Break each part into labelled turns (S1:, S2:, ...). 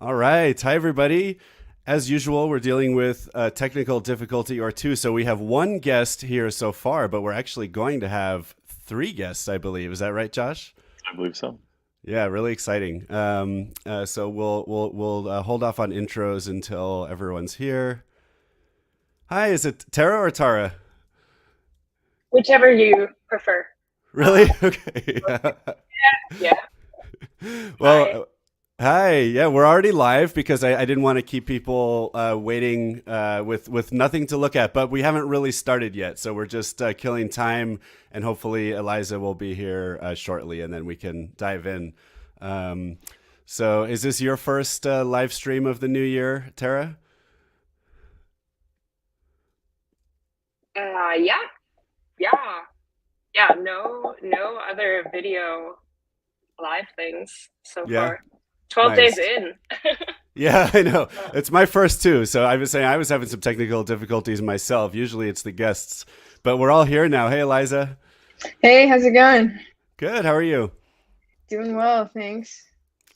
S1: All right. Hi, everybody. As usual, we're dealing with a technical difficulty or two. So we have one guest here so far, but we're actually going to have three guests, I believe. Is that right, Josh?
S2: I believe so.
S1: Yeah, really exciting. So we'll hold off on intros until everyone's here. Hi, is it Tara or Tara?
S3: Whichever you prefer.
S1: Really? Okay.
S3: Yeah. Hi.
S1: Well, hi. Yeah, we're already live because I didn't want to keep people waiting with nothing to look at, but we haven't really started yet. So we're just killing time, and hopefully Eliza will be here shortly, and then we can dive in. Um, so, is this your first live stream of the new year, Tara?
S3: Yeah. Yeah. Yeah. No other video live things so
S1: Yeah,
S3: far. 12 days
S1: nice.
S3: in.
S1: Yeah, I know.
S3: Uh,
S1: It's my first too. So I was saying I was having some technical difficulties myself. Usually it's the guests, but we're all here now. Hey, Eliza.
S4: Hey, how's it going?
S1: Good. How are you?
S4: Doing well, thanks.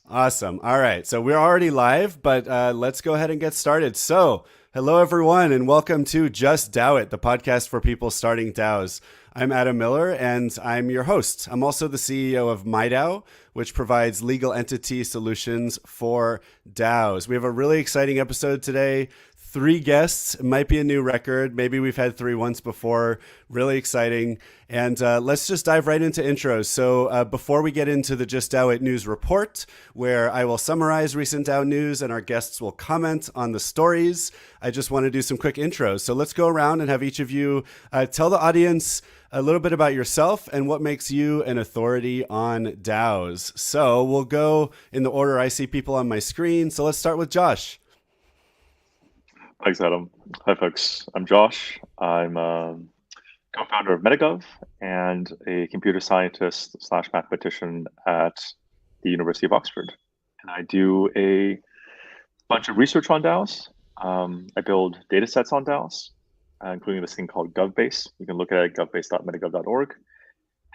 S1: Awesome. All right. So we're already live, but let's go ahead and get started. So, hello, everyone, and welcome to Just DAO It, the podcast for people starting DAOs. I'm Adam Miller, and I'm your host. I'm also the CEO of MyDAO, which provides legal entity solutions for DAOs. We have a really exciting episode today. Three guests. It might be a new record. Maybe we've had three once before. Really exciting. And let's just dive right into intros. So before we get into the Just DAO It news report, where I will summarize recent DAO news and our guests will comment on the stories, I just want to do some quick intros. So let's go around and have each of you tell the audience a little bit about yourself and what makes you an authority on DAOs. So we'll go in the order I see people on my screen. So let's start with Josh.
S2: Thanks, Adam. Hi, folks. I'm Josh. I'm co-founder of Metagov and a computer scientist slash mathematician at the University of Oxford. And I do a bunch of research on DAOs. I build data sets on DAOs, including this thing called GovBase. You can look at it at govbase.metagov.org.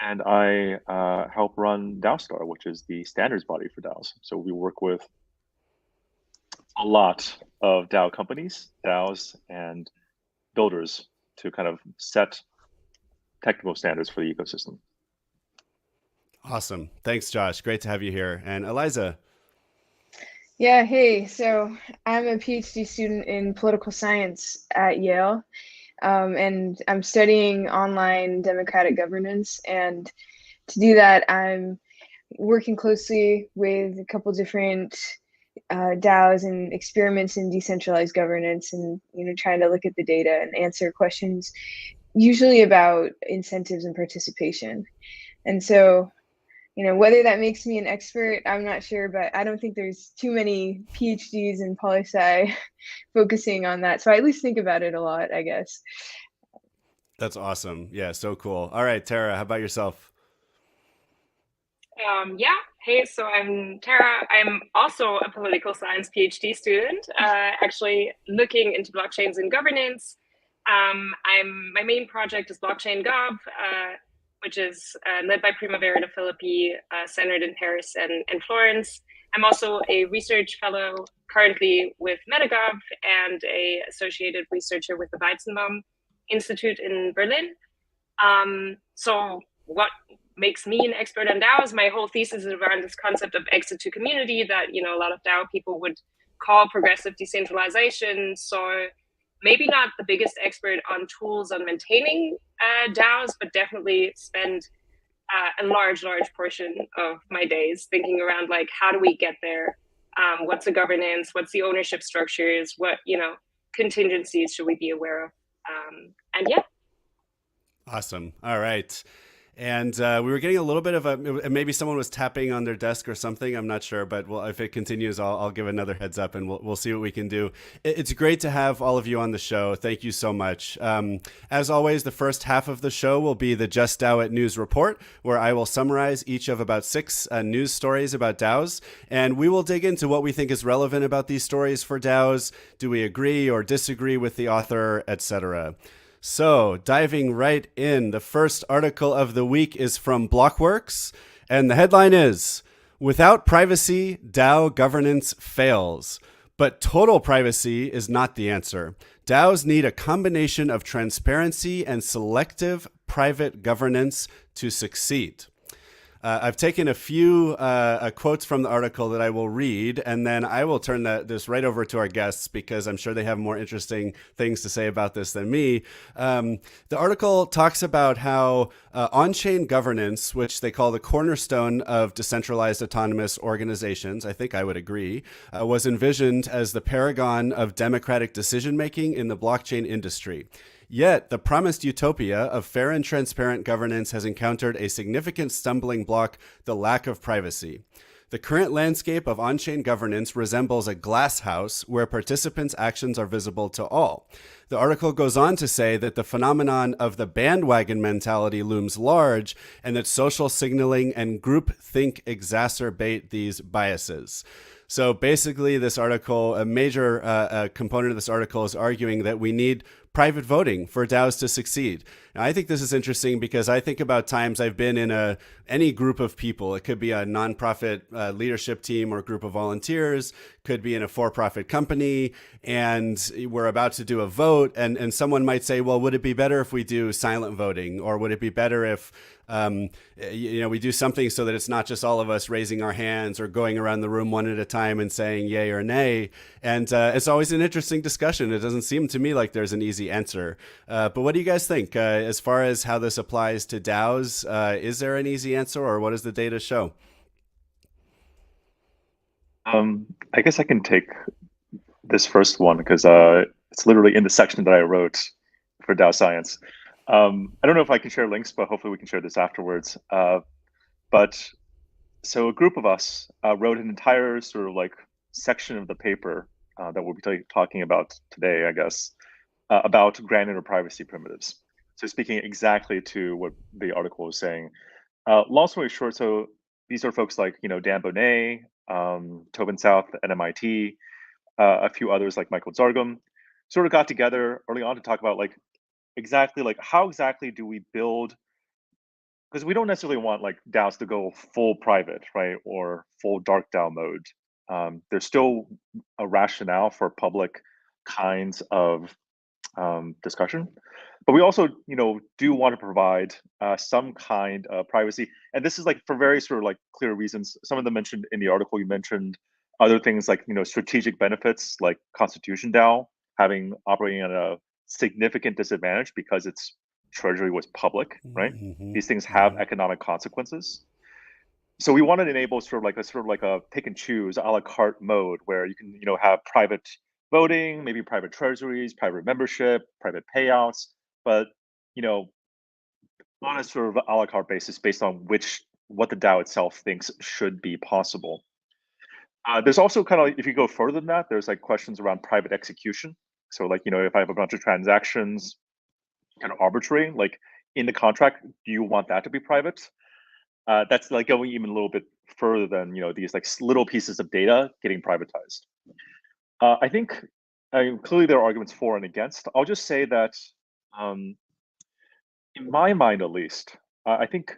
S2: And I help run DAOstar, which is the standards body for DAOs. So we work with a lot of DAO companies, DAOs, and builders to kind of set technical standards for the ecosystem.
S1: Awesome. Thanks, Josh. Great to have you here. And Eliza.
S4: Yeah, hey, so I'm a PhD student in political science at Yale, and I'm studying online democratic governance. And to do that, I'm working closely with a couple different DAOs and experiments in decentralized governance, and trying to look at the data and answer questions, usually about incentives and participation. And so, whether that makes me an expert, I'm not sure, but I don't think there's too many PhDs in poli sci focusing on that. So I at least think about it a lot, I guess.
S1: That's awesome. Yeah, so cool. All right, Tara, how about yourself?
S3: yeah. Hey, so I'm Tara. I'm also a political science PhD student, actually looking into blockchains and governance. My main project is Blockchain Gov, which is led by Primavera de Filippi, centered in Paris and Florence. I'm also a research fellow currently with Metagov and a associated researcher with the Weizenbaum Institute in Berlin. So what makes me an expert on DAOs? My whole thesis is around this concept of exit to community that a lot of DAO people would call progressive decentralization. So maybe not the biggest expert on tools on maintaining DAOs, but definitely spend a large portion of my days thinking around like, how do we get there? What's the governance? What's the ownership structures? What contingencies should we be aware of? And yeah.
S1: Awesome. All right. And we were getting a little bit of maybe someone was tapping on their desk or something. I'm not sure, but well, if it continues, I'll give another heads up and we'll see what we can do. It's great to have all of you on the show. Thank you so much. As always, the first half of the show will be the Just DAO It news report, where I will summarize each of about 6 news stories about DAOs. And we will dig into what we think is relevant about these stories for DAOs. Do we agree or disagree with the author, etc.? So, diving right in, the first article of the week is from Blockworks, and the headline is, Without privacy, DAO governance fails. But total privacy is not the answer. DAOs need a combination of transparency and selective private governance to succeed. I've taken a few quotes from the article that I will read, and then I will turn this right over to our guests because I'm sure they have more interesting things to say about this than me. The article talks about how on-chain governance, which they call the cornerstone of decentralized autonomous organizations, I think I would agree, was envisioned as the paragon of democratic decision-making in the blockchain industry. Yet, the promised utopia of fair and transparent governance has encountered a significant stumbling block: the lack of privacy. The current landscape of on-chain governance resembles a glass house where participants' actions are visible to all. The article goes on to say that the phenomenon of the bandwagon mentality looms large, and that social signaling and groupthink exacerbate these biases. So basically, this article, a major component of this article is arguing that we need private voting for DAOs to succeed. Now, I think this is interesting because I think about times I've been in any group of people. It could be a nonprofit leadership team or group of volunteers, could be in a for-profit company, and we're about to do a vote, and someone might say, well, would it be better if we do silent voting, or would it be better if we do something so that it's not just all of us raising our hands or going around the room one at a time and saying yay or nay. And it's always an interesting discussion. It doesn't seem to me like there's an easy answer. But what do you guys think as far as how this applies to DAOs? Is there an easy answer, or what does the data show?
S2: I guess I can take this first one because it's literally in the section that I wrote for DAO Science. I don't know if I can share links, but hopefully we can share this afterwards. But so a group of us wrote an entire sort of like section of the paper that we'll be talking about today, I guess, about granular privacy primitives. So speaking exactly to what the article was saying. Long story short, so these are folks like, Dan Bonet, Tobin South at MIT, a few others like Michael Zargum, sort of got together early on to talk about how exactly do we build, because we don't necessarily want like DAOs to go full private, right, or full dark DAO mode. There's still a rationale for public kinds of discussion, but we also do want to provide some kind of privacy, and this is like for very sort of like clear reasons. Some of them mentioned in the article. You mentioned other things like strategic benefits, like Constitution DAO operating at a significant disadvantage because its treasury was public, right?
S1: Mm-hmm.
S2: These things have economic consequences. So we want to enable sort of like a pick and choose a la carte mode where you can have private voting, maybe private treasuries, private membership, private payouts, but on a sort of a la carte basis based on what the DAO itself thinks should be possible. There's also kind of, if you go further than that, there's like questions around private execution. So like, if I have a bunch of transactions kind of arbitrary, like in the contract, do you want that to be private? That's like going even a little bit further than, these like little pieces of data getting privatized. I think clearly there are arguments for and against. I'll just say that in my mind, at least, I think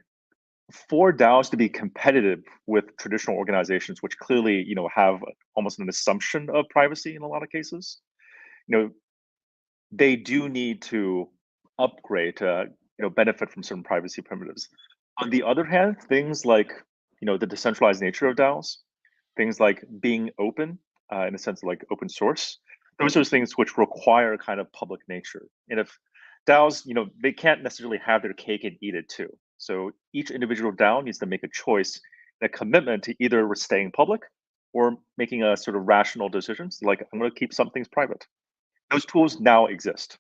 S2: for DAOs to be competitive with traditional organizations, which clearly, have almost an assumption of privacy in a lot of cases, they do need to upgrade to benefit from certain privacy primitives. On the other hand, things like the decentralized nature of DAOs, things like being open in the sense of like open source, those are things which require kind of public nature. And if DAOs, they can't necessarily have their cake and eat it too. So each individual DAO needs to make a choice, a commitment to either staying public or making a sort of rational decisions, like I'm going to keep some things private. Those tools now exist,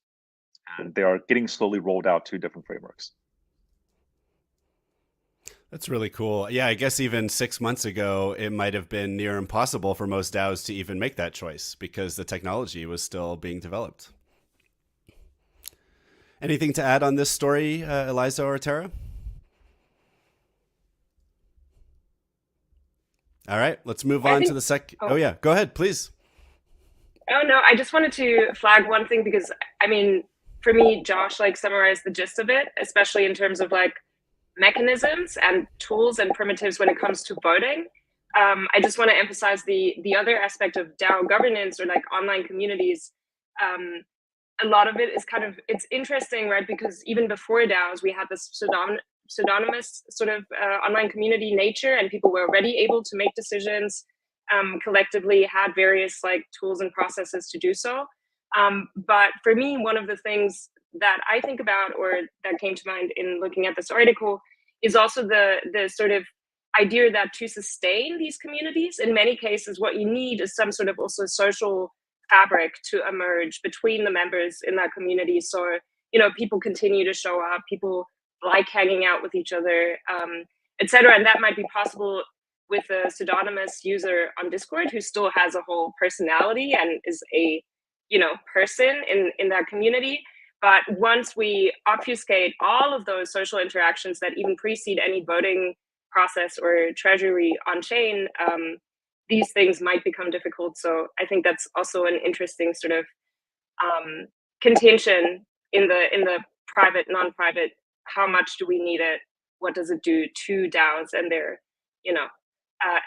S2: and they are getting slowly rolled out to different frameworks.
S1: That's really cool. Yeah, I guess even 6 months ago, it might have been near impossible for most DAOs to even make that choice because the technology was still being developed. Anything to add on this story, Eliza or Tara? All right, let's move on to the second. Oh, yeah, go ahead, please.
S3: Oh, no, I just wanted to flag one thing because, I mean, for me, Josh, summarized the gist of it, especially in terms of, mechanisms and tools and primitives when it comes to voting. I just want to emphasize the other aspect of DAO governance or like online communities. A lot of it is it's interesting, right? Because even before DAOs, we had this pseudonymous sort of online community nature, and people were already able to make decisions collectively, had various like tools and processes to do so. But for me, one of the things that I think about, or that came to mind in looking at this article, is also the sort of idea that to sustain these communities, in many cases, what you need is some sort of also social fabric to emerge between the members in that community. So, people continue to show up, people like hanging out with each other, etc. And that might be possible with a pseudonymous user on Discord who still has a whole personality and is a, person in that community. But once we obfuscate all of those social interactions that even precede any voting process or treasury on chain, these things might become difficult. So I think that's also an interesting sort of contention in the private, non-private. How much do we need it? What does it do to DAOs and their,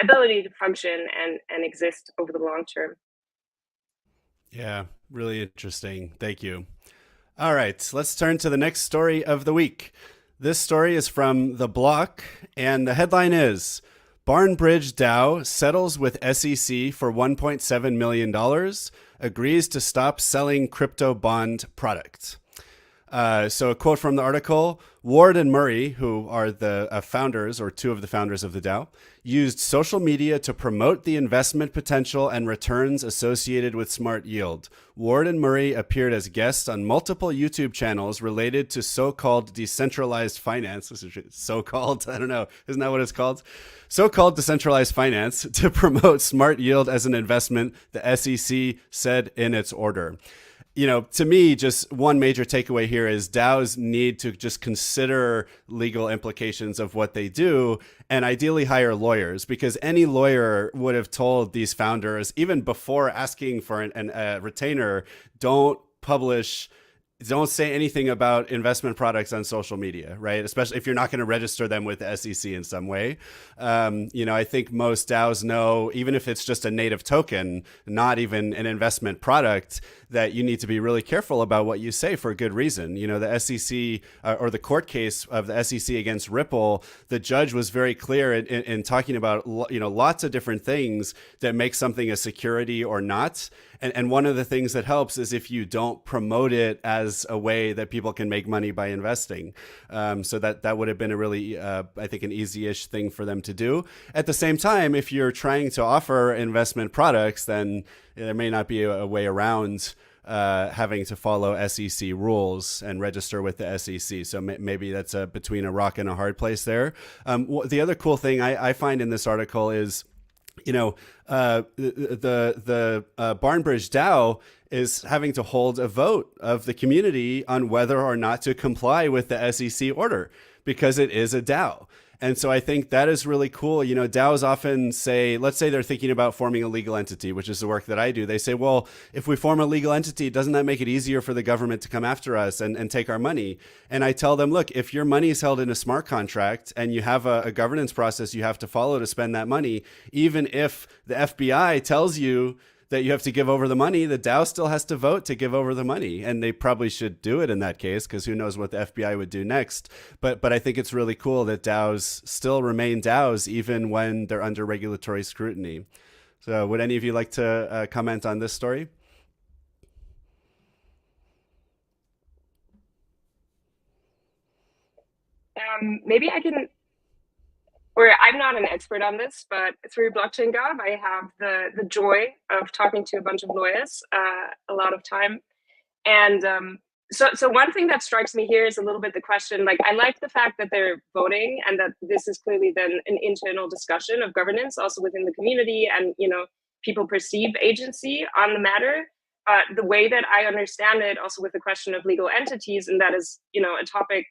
S3: ability to function and exist over the long term?
S1: Yeah, really interesting. Thank you. All right, let's turn to the next story of the week. This story is from The Block, and the headline is Barnbridge DAO settles with SEC for $1.7 million, agrees to stop selling crypto bond product. So a quote from the article, Ward and Murray, who are the founders or two of the founders of the DAO, used social media to promote the investment potential and returns associated with smart yield. Ward and Murray appeared as guests on multiple YouTube channels related to so-called decentralized finance. So-called, I don't know, isn't that what it's called? So-called decentralized finance to promote smart yield as an investment, the SEC said in its order. To me, just one major takeaway here is DAOs need to just consider legal implications of what they do and ideally hire lawyers, because any lawyer would have told these founders, even before asking for a retainer, don't say anything about investment products on social media, right? Especially if you're not going to register them with the SEC in some way. I think most DAOs know, even if it's just a native token, not even an investment product, that you need to be really careful about what you say for a good reason. The SEC or the court case of the SEC against Ripple, the judge was very clear in talking about, lots of different things that make something a security or not. And one of the things that helps is if you don't promote it as a way that people can make money by investing. So that would have been a really, I think, an easy-ish thing for them to do. At the same time, if you're trying to offer investment products, then there may not be a way around having to follow SEC rules and register with the SEC. So maybe that's between a rock and a hard place there. The other cool thing I find in this article is, the Barnbridge DAO is having to hold a vote of the community on whether or not to comply with the SEC order, because it is a DAO. And so I think that is really cool. DAOs often say, let's say they're thinking about forming a legal entity, which is the work that I do. They say, well, if we form a legal entity, doesn't that make it easier for the government to come after us and take our money? And I tell them, look, if your money is held in a smart contract and you have a governance process you have to follow to spend that money, even if the FBI tells you that you have to give over the money, the DAO still has to vote to give over the money. And they probably should do it in that case, because who knows what the FBI would do next. But I think it's really cool that DAOs still remain DAOs even when they're under regulatory scrutiny. So would any of you like to comment on this story?
S3: Maybe I can, or I'm not an expert on this, but through Blockchain Gov, I have the joy of talking to a bunch of lawyers a lot of time. And so one thing that strikes me here is a little bit the question, like, I like the fact that they're voting and that this is clearly then an internal discussion of governance also within the community, and, people perceive agency on the matter. The way that I understand it, also with the question of legal entities, and that is, a topic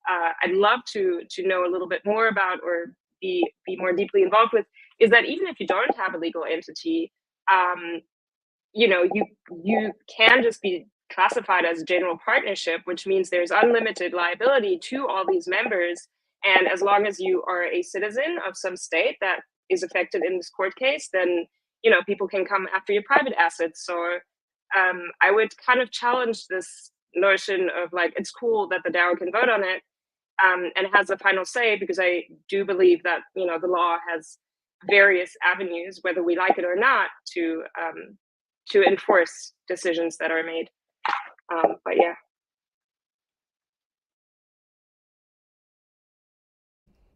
S3: I'd love to know a little bit more about, or be more deeply involved with, is that even if you don't have a legal entity, you can just be classified as a general partnership, which means there's unlimited liability to all these members. And as long as you are a citizen of some state that is affected in this court case, then people can come after your private assets. So I would kind of challenge this notion of like, it's cool that the DAO can vote on it and has the final say, because I do believe that the law has various avenues, whether we like it or not, to enforce decisions that are made. But yeah.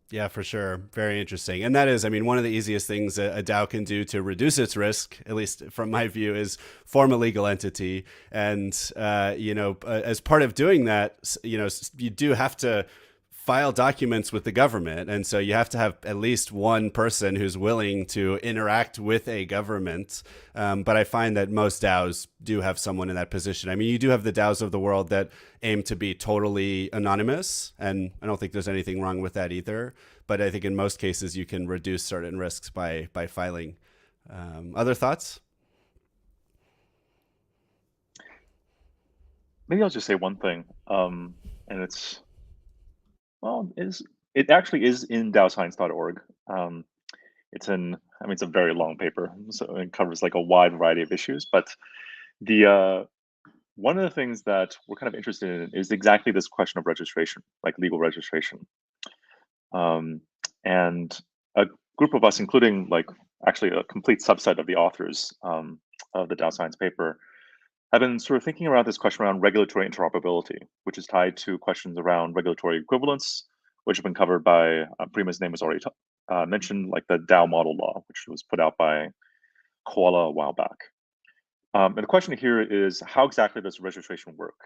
S1: Yeah, for sure. Very interesting. And that is, I mean, one of the easiest things a DAO can do to reduce its risk, at least from my view, is form a legal entity. And, as part of doing that, you do have to file documents with the government. And so you have to have at least one person who's willing to interact with a government. But I find that most DAOs do have someone in that position. I mean, you do have the DAOs of the world that aim to be totally anonymous. And I don't think there's anything wrong with that either. But I think in most cases, you can reduce certain risks by filing. Other thoughts?
S2: Maybe I'll just say one thing. And it's, it actually is in DAOscience.org. It's a very long paper, so it covers like a wide variety of issues. But the one of the things that we're kind of interested in is exactly this question of registration, like legal registration. And a group of us, including like actually a complete subset of the authors of the DAO Science paper, have been sort of thinking around this question around regulatory interoperability, which is tied to questions around regulatory equivalence, which have been covered by Prima's name was already mentioned, like the DAO model law, which was put out by Koala a while back. And the question here is, how exactly does registration work?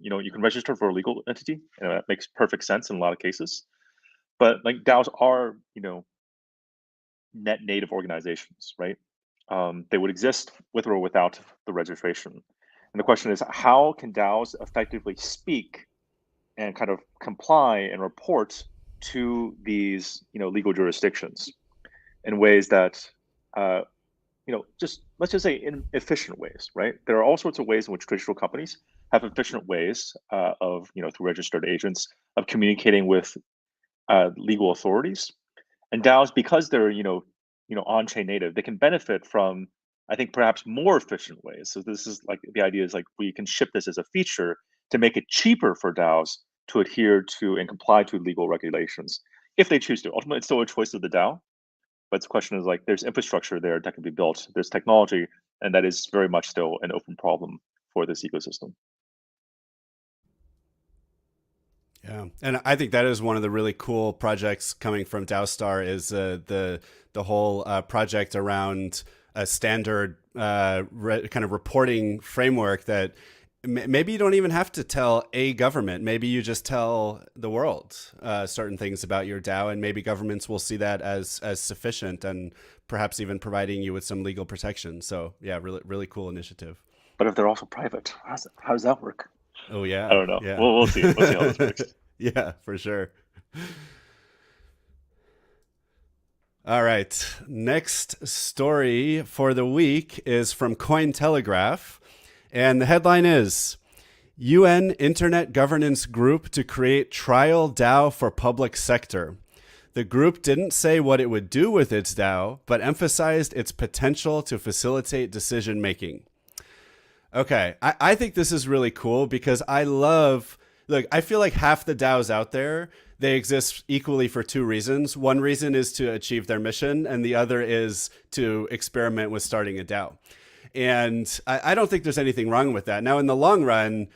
S2: You can register for a legal entity, and that makes perfect sense in a lot of cases. But like DAOs are, net native organizations, right? They would exist with or without the registration. And the question is, how can DAOs effectively speak and kind of comply and report to these, legal jurisdictions in ways that, let's just say in efficient ways, right? There are all sorts of ways in which traditional companies have efficient ways of, through registered agents, of communicating with legal authorities. And DAOs, because they're, on-chain native, they can benefit from, I think, perhaps more efficient ways. So this is like, the idea is like, we can ship this as a feature to make it cheaper for DAOs to adhere to and comply to legal regulations, if they choose to. Ultimately, it's still a choice of the DAO. But the question is like, there's infrastructure there that can be built, there's technology, and that is very much still an open problem for this ecosystem.
S1: Yeah, and I think that is one of the really cool projects coming from DAOstar is the whole project around a standard kind of reporting framework that maybe you don't even have to tell a government. Maybe you just tell the world certain things about your DAO, and maybe governments will see that as sufficient and perhaps even providing you with some legal protection. So yeah, really cool initiative.
S2: But if they're also private, how does that work?
S1: Oh yeah,
S2: I don't know.
S1: Yeah.
S2: We'll see. We'll see how this works.
S1: Yeah, for sure. All right. Next story for the week is from Cointelegraph. And the headline is UN Internet Governance Group to create trial DAO for public sector. The group didn't say what it would do with its DAO, but emphasized its potential to facilitate decision making. Okay, I think this is really cool because I feel like half the DAOs out there, they exist equally for two reasons. One reason is to achieve their mission, and the other is to experiment with starting a DAO. And I don't think there's anything wrong with that. Now, in the long run,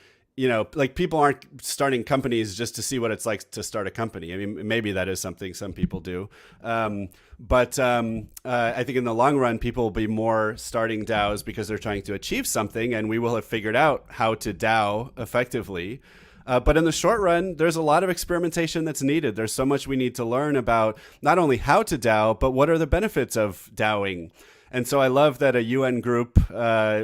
S1: like people aren't starting companies just to see what it's like to start a company. I mean, maybe that is something some people do. But I think in the long run, people will be more starting DAOs because they're trying to achieve something, and we will have figured out how to DAO effectively. But in the short run, there's a lot of experimentation that's needed. There's so much we need to learn about not only how to DAO, but what are the benefits of DAOing. And so I love that a UN group,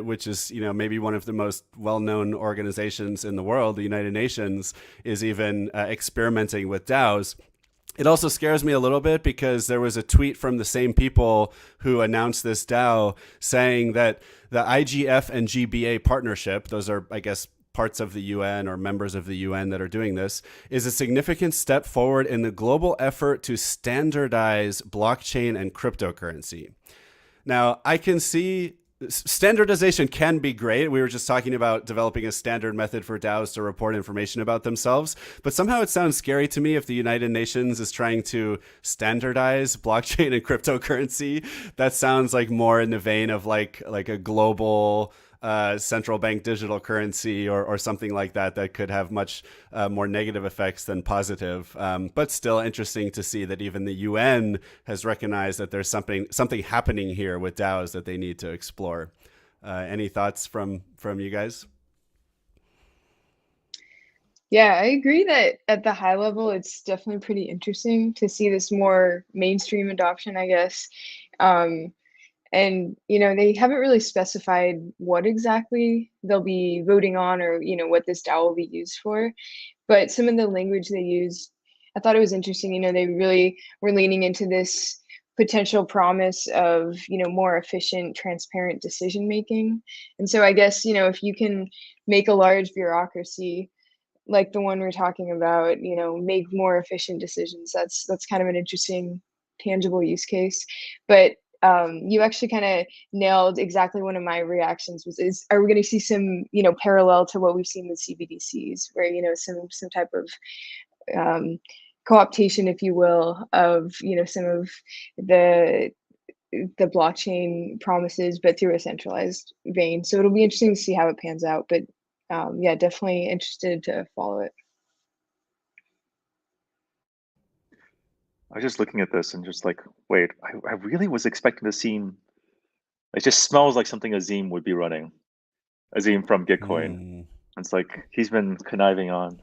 S1: which is, maybe one of the most well-known organizations in the world, the United Nations, is even experimenting with DAOs. It also scares me a little bit because there was a tweet from the same people who announced this DAO saying that the IGF and GBA partnership, those are, I guess, parts of the UN or members of the UN that are doing this, is a significant step forward in the global effort to standardize blockchain and cryptocurrency. Now, I can see standardization can be great. We were just talking about developing a standard method for DAOs to report information about themselves, but somehow it sounds scary to me if the United Nations is trying to standardize blockchain and cryptocurrency. That sounds like more in the vein of like a global central bank digital currency or something like that could have much more negative effects than positive. But still interesting to see that even the UN has recognized that there's something happening here with DAOs that they need to explore. Any thoughts from you guys?
S4: Yeah, I agree that at the high level, it's definitely pretty interesting to see this more mainstream adoption, I guess. And, they haven't really specified what exactly they'll be voting on or, what this DAO will be used for. But some of the language they use, I thought it was interesting. They really were leaning into this potential promise of, more efficient, transparent decision making. And so I guess, if you can make a large bureaucracy like the one we're talking about, make more efficient decisions, that's kind of an interesting, tangible use case. But you actually kind of nailed exactly one of my reactions are we going to see some, parallel to what we've seen with CBDCs, where, some type of co-optation, if you will, of, some of the blockchain promises, but through a centralized vein. So it'll be interesting to see how it pans out. But yeah, definitely interested to follow it.
S2: I was just looking at this and just like, wait, I really was expecting to see. It just smells like something Azim would be running. Azim from Gitcoin. It's like he's been conniving on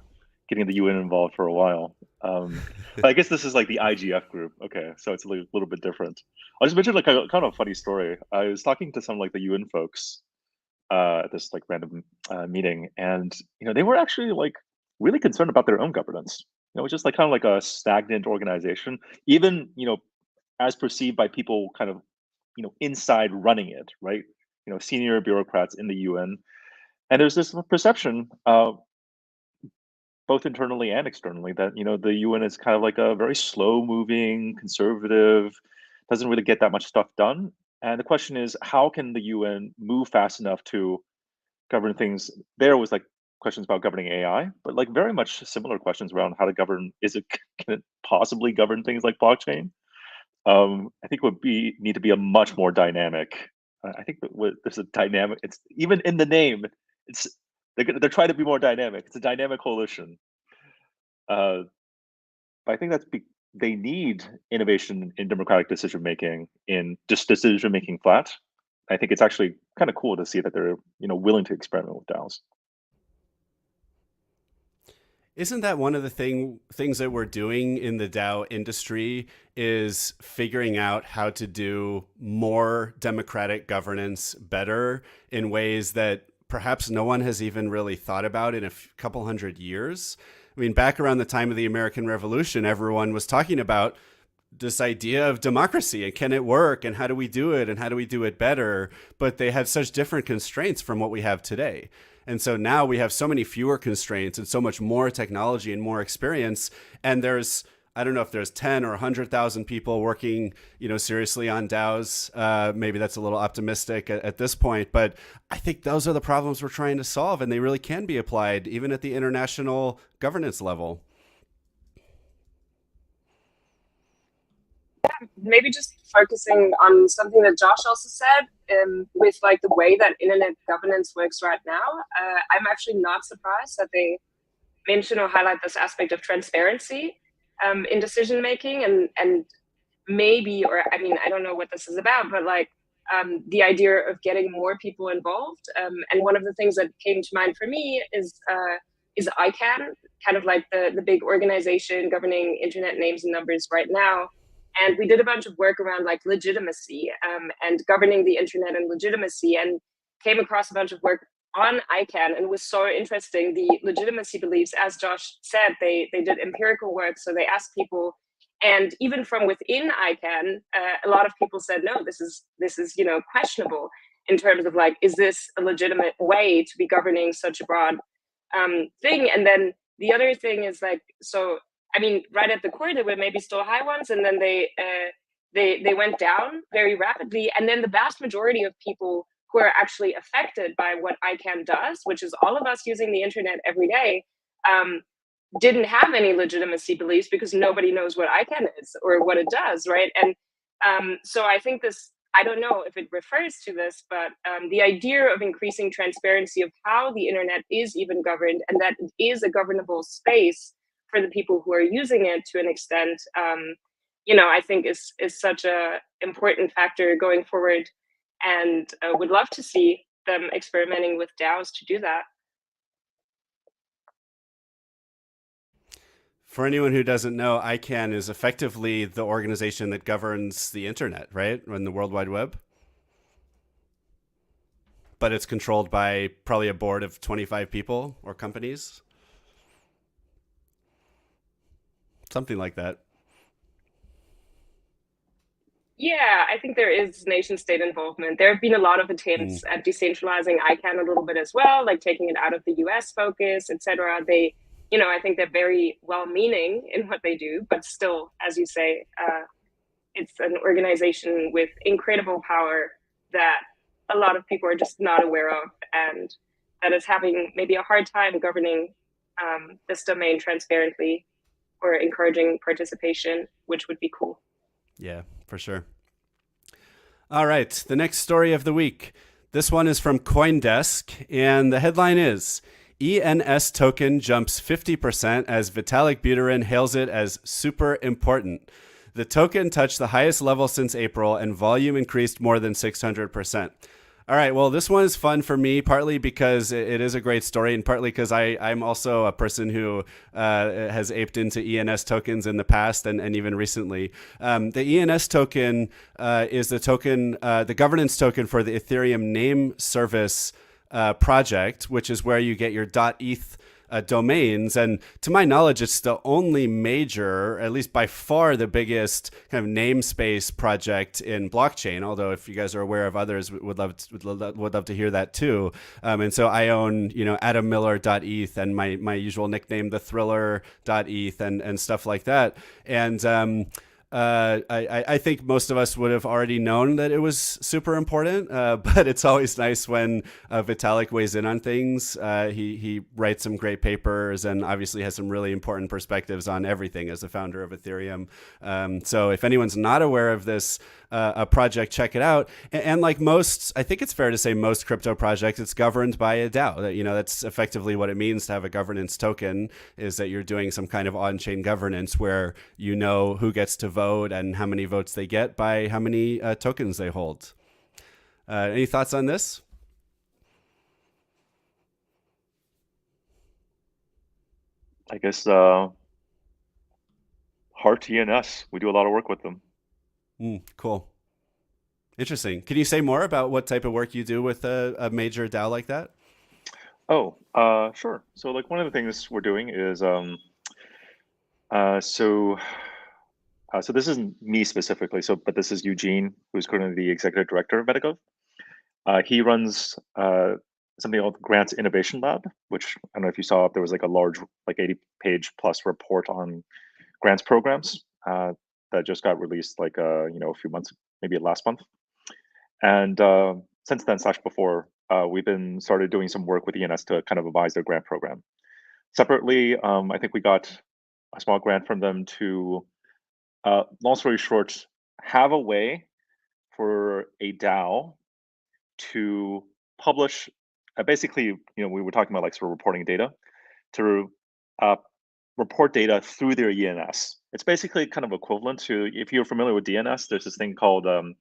S2: getting the UN involved for a while. But I guess this is like the IGF group. Okay, so it's a little bit different. I'll just mention like a kind of funny story. I was talking to some like the UN folks at this like random meeting, and they were actually like really concerned about their own governance. It's just like kind of like a stagnant organization, even as perceived by people kind of inside running it, right? Senior bureaucrats in the UN, and there's this perception, both internally and externally, that the UN is kind of like a very slow-moving, conservative, doesn't really get that much stuff done. And the question is, how can the UN move fast enough to govern things? There was like questions about governing AI, but like very much similar questions around how to govern. Can it possibly govern things like blockchain? I think need to be a much more dynamic. I think there's a dynamic. It's even in the name. They're trying to be more dynamic. It's a dynamic coalition. But I think they need innovation in democratic decision making, in just decision making flat. I think it's actually kind of cool to see that they're willing to experiment with DAOs.
S1: Isn't that one of the things that we're doing in the DAO industry, is figuring out how to do more democratic governance better in ways that perhaps no one has even really thought about in a couple hundred years? I mean, back around the time of the American Revolution, everyone was talking about this idea of democracy and can it work and how do we do it and how do we do it better? But they had such different constraints from what we have today. And so now we have so many fewer constraints and so much more technology and more experience. And there's, I don't know if there's 10 or 100,000 people working, seriously on DAOs. Maybe that's a little optimistic at this point, but I think those are the problems we're trying to solve, and they really can be applied even at the international governance level.
S3: Maybe just focusing on something that Josh also said, with like the way that internet governance works right now. I'm actually not surprised that they mention or highlight this aspect of transparency in decision making, and maybe, or I mean, I don't know what this is about, but like the idea of getting more people involved. And one of the things that came to mind for me is ICANN, kind of like the big organization governing internet names and numbers right now. And we did a bunch of work around like legitimacy and governing the internet and legitimacy, and came across a bunch of work on ICANN, and it was so interesting. The legitimacy beliefs, as Josh said, they did empirical work. So they asked people, and even from within ICANN, a lot of people said, no, this is questionable in terms of like, is this a legitimate way to be governing such a broad thing. And then the other thing is like, so I mean, right at the core there were maybe still high ones, and then they went down very rapidly. And then the vast majority of people who are actually affected by what ICANN does, which is all of us using the internet every day, didn't have any legitimacy beliefs because nobody knows what ICANN is or what it does, right? And so I think this, I don't know if it refers to this, but the idea of increasing transparency of how the internet is even governed, and that it is a governable space for the people who are using it to an extent, I think is such a important factor going forward, and would love to see them experimenting with DAOs to do that.
S1: For anyone who doesn't know, ICANN is effectively the organization that governs the internet, right? And the World Wide Web. But it's controlled by probably a board of 25 people or companies. Something like that.
S3: Yeah, I think there is nation state involvement. There have been a lot of attempts at decentralizing ICANN a little bit as well, like taking it out of the US focus, etc. They, I think they're very well-meaning in what they do, but still, as you say, it's an organization with incredible power that a lot of people are just not aware of, and that is having maybe a hard time governing this domain transparently or encouraging participation, which would be cool.
S1: Yeah, for sure. All right, the next story of the week. This one is from CoinDesk, and the headline is, ENS token jumps 50% as Vitalik Buterin hails it as super important. The token touched the highest level since April, and volume increased more than 600%. All right, well, this one is fun for me, partly because it is a great story, and partly because I'm also a person who has aped into ENS tokens in the past and even recently. The ENS token is the token, the governance token for the Ethereum name service project, which is where you get your .eth domains. And to my knowledge, it's the only major, at least by far the biggest kind of namespace project in blockchain. Although if you guys are aware of others, would love to hear that too. And so I own, AdamMiller.eth and my usual nickname, the Thriller.eth and stuff like that. And I think most of us would have already known that it was super important, but it's always nice when Vitalik weighs in on things. He writes some great papers and obviously has some really important perspectives on everything as the founder of Ethereum. So if anyone's not aware of this project, check it out. And like most, I think it's fair to say most crypto projects, it's governed by a DAO. That's effectively what it means to have a governance token, is that you're doing some kind of on-chain governance where you know who gets to vote and how many votes they get by how many tokens they hold. Any thoughts on this?
S2: I guess Heart ENS. We do a lot of work with them.
S1: Cool. Interesting. Can you say more about what type of work you do with a major DAO like that?
S2: Oh, sure. So like one of the things we're doing is so this isn't me specifically, but this is Eugene, who's currently the executive director of Metagov. He runs something called Grants Innovation Lab, which I don't know if you saw, there was like a large, like 80-page plus report on grants programs that just got released like a few months, maybe last month. And since then / before, we've been started doing some work with ENS to kind of advise their grant program. Separately, I think we got a small grant from them to, long story short, have a way for a DAO to publish, basically, we were talking about like sort of reporting data, to report data through their ENS. It's basically kind of equivalent to, if you're familiar with DNS, there's this thing called, you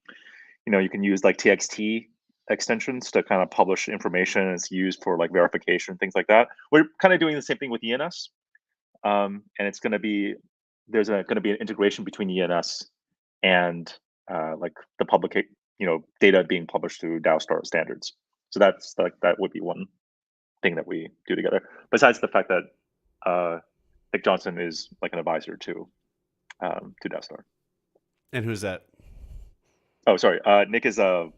S2: can use like TXT extensions to kind of publish information. It's used for like verification, things like that. We're kind of doing the same thing with ENS. And it's going to be, there's going to be an integration between ENS and like the public, data being published through DAO standards. So that's like, that would be one thing that we do together. Besides the fact that Nick Johnson is like an advisor to DAO.
S1: And who's that?
S2: Oh, sorry. Nick is I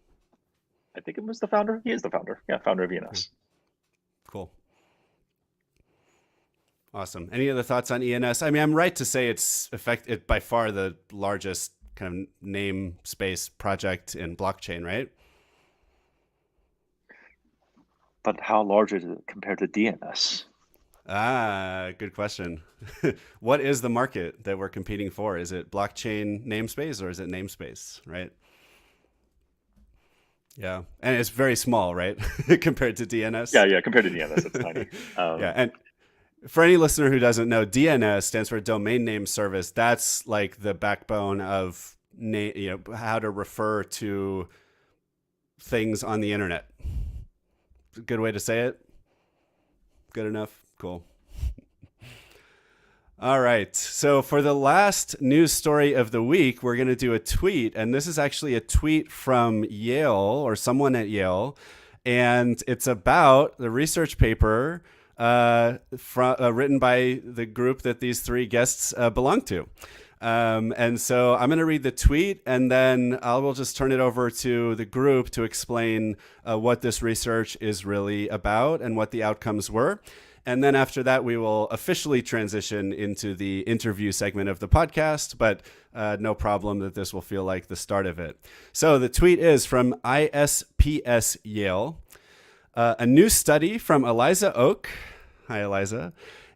S2: think it was the founder. He is the founder. Yeah, founder of ENS.
S1: Cool. Awesome. Any other thoughts on ENS? I mean, I'm right to say it's by far the largest kind of namespace project in blockchain, right?
S2: But how large is it compared to DNS?
S1: Ah, good question. What is the market that we're competing for? Is it blockchain namespace or is it namespace, right? Yeah. And it's very small, right? Compared to DNS.
S2: Yeah, compared to DNS, it's tiny.
S1: Yeah. And for any listener who doesn't know, DNS stands for Domain Name Service. That's like the backbone of how to refer to things on the internet. Good way to say it? Good enough? Cool. All right. So for the last news story of the week, we're going to do a tweet. And this is actually a tweet from Yale or someone at Yale. And it's about the research paper written by the group that these three guests belong to. And so I'm going to read the tweet, and then I will just turn it over to the group to explain what this research is really about and what the outcomes were. And then after that, we will officially transition into the interview segment of the podcast, but no problem that this will feel like the start of it. So the tweet is from ISPS Yale. A new study from Eliza Oak, hi Eliza,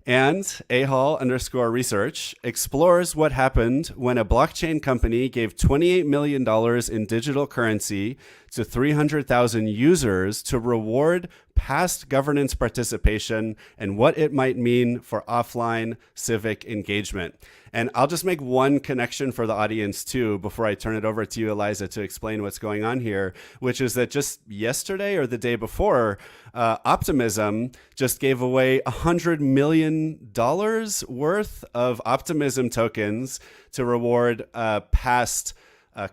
S1: and ahall_research explores what happened when a blockchain company gave $28 million in digital currency to 300,000 users to reward past governance participation and what it might mean for offline civic engagement. And I'll just make one connection for the audience too before I turn it over to you, Eliza, to explain what's going on here, which is that just yesterday or the day before, Optimism just gave away $100 million worth of Optimism tokens to reward past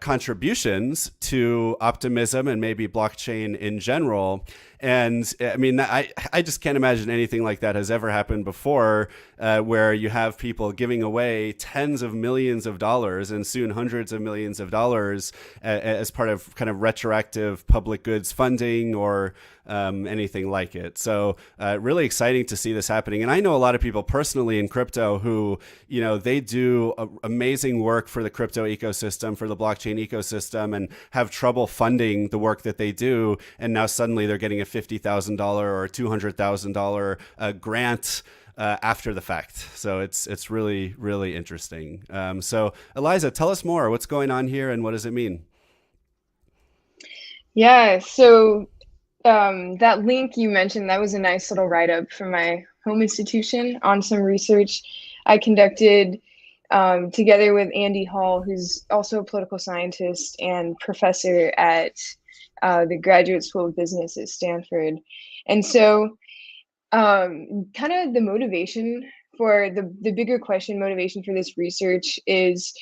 S1: contributions to Optimism and maybe blockchain in general. And I mean, I just can't imagine anything like that has ever happened before, where you have people giving away tens of millions of dollars and soon hundreds of millions of dollars as part of kind of retroactive public goods funding or anything like it. So really exciting to see this happening. And I know a lot of people personally in crypto who, they do amazing work for the crypto ecosystem, for the blockchain ecosystem, and have trouble funding the work that they do. And now suddenly they're getting a $50,000 or $200,000 grant after the fact. So it's really, really interesting. So Eliza, tell us more. What's going on here and what does it mean?
S4: Yeah, so that link you mentioned, that was a nice little write-up from my home institution on some research I conducted together with Andy Hall, who's also a political scientist and professor at the Graduate School of Business at Stanford. And so kind of the motivation for the bigger question, motivation for this research is,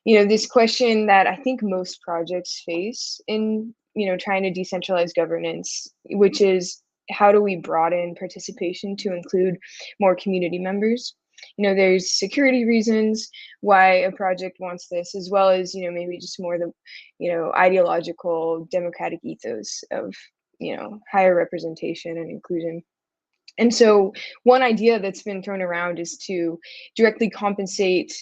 S4: this question that I think most projects face in, trying to decentralize governance, which is how do we broaden participation to include more community members? There's security reasons why a project wants this, as well as, maybe just more the, ideological democratic ethos of, higher representation and inclusion. And so one idea that's been thrown around is to directly compensate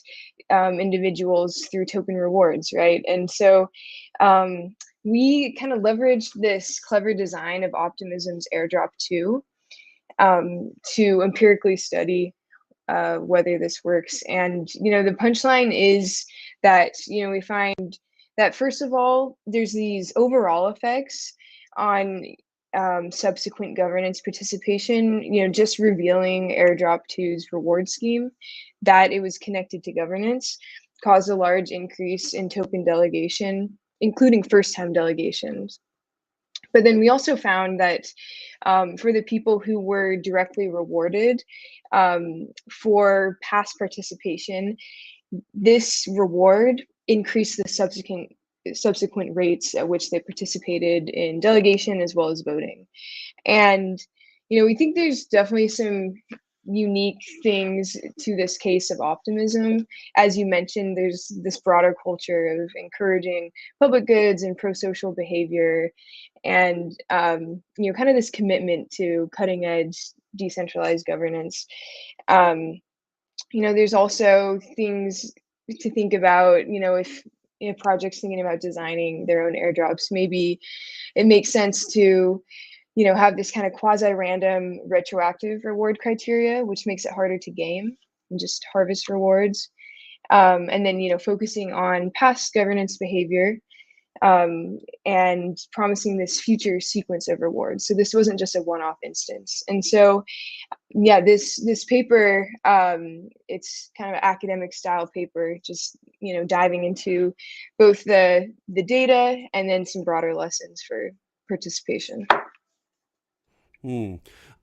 S4: individuals through token rewards, right? And so we kind of leveraged this clever design of Optimism's airdrop 2 to empirically study whether this works. And, the punchline is that, we find that, first of all, there's these overall effects on subsequent governance participation, just revealing airdrop 2's reward scheme, that it was connected to governance, caused a large increase in token delegation, including first-time delegations. But then we also found that for the people who were directly rewarded for past participation, this reward increased the subsequent rates at which they participated in delegation as well as voting. And, we think there's definitely some unique things to this case of Optimism. As you mentioned, there's this broader culture of encouraging public goods and pro-social behavior and, kind of this commitment to cutting edge decentralized governance. There's also things to think about, if a project's thinking about designing their own airdrops, maybe it makes sense to, have this kind of quasi-random retroactive reward criteria, which makes it harder to game and just harvest rewards. And then, focusing on past governance behavior, and promising this future sequence of rewards. So this wasn't just a one-off instance. And so, yeah, this paper, it's kind of an academic style paper, just diving into both the data and then some broader lessons for participation.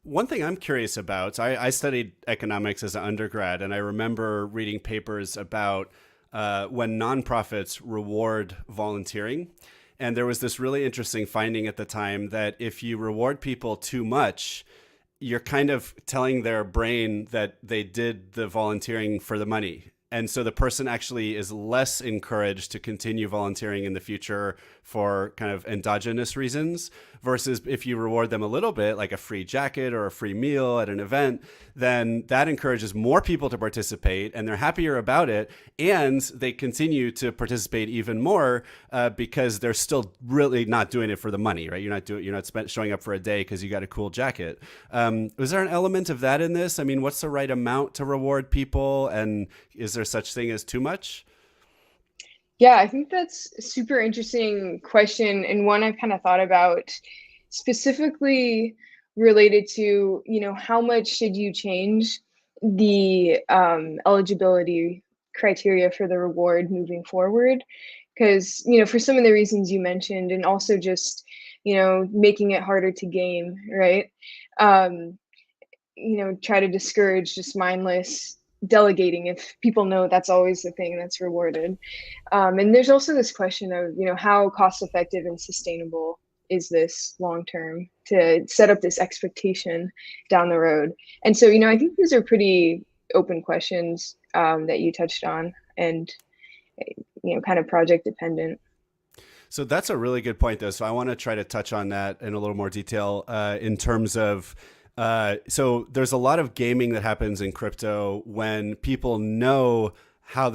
S1: One thing I'm curious about, so I studied economics as an undergrad, and I remember reading papers about when nonprofits reward volunteering. And there was this really interesting finding at the time that if you reward people too much, you're kind of telling their brain that they did the volunteering for the money. And so the person actually is less encouraged to continue volunteering in the future for kind of endogenous reasons, versus if you reward them a little bit, like a free jacket or a free meal at an event, then that encourages more people to participate and they're happier about it. And they continue to participate even more because they're still really not doing it for the money, right? You're not showing up for a day because you got a cool jacket. Was there an element of that in this? I mean, what's the right amount to reward people? And is there such thing as too much?
S4: Yeah, I think that's a super interesting question, and one I've kind of thought about specifically related to, how much should you change the eligibility criteria for the reward moving forward? Because, for some of the reasons you mentioned, and also just, making it harder to game, right? Try to discourage just mindless delegating if people know that's always the thing that's rewarded. And there's also this question of, how cost effective and sustainable is this long term to set up this expectation down the road? And so, I think these are pretty open questions that you touched on, and, kind of project dependent.
S1: So that's a really good point, though. So I want to try to touch on that in a little more detail in terms of so there's a lot of gaming that happens in crypto when people know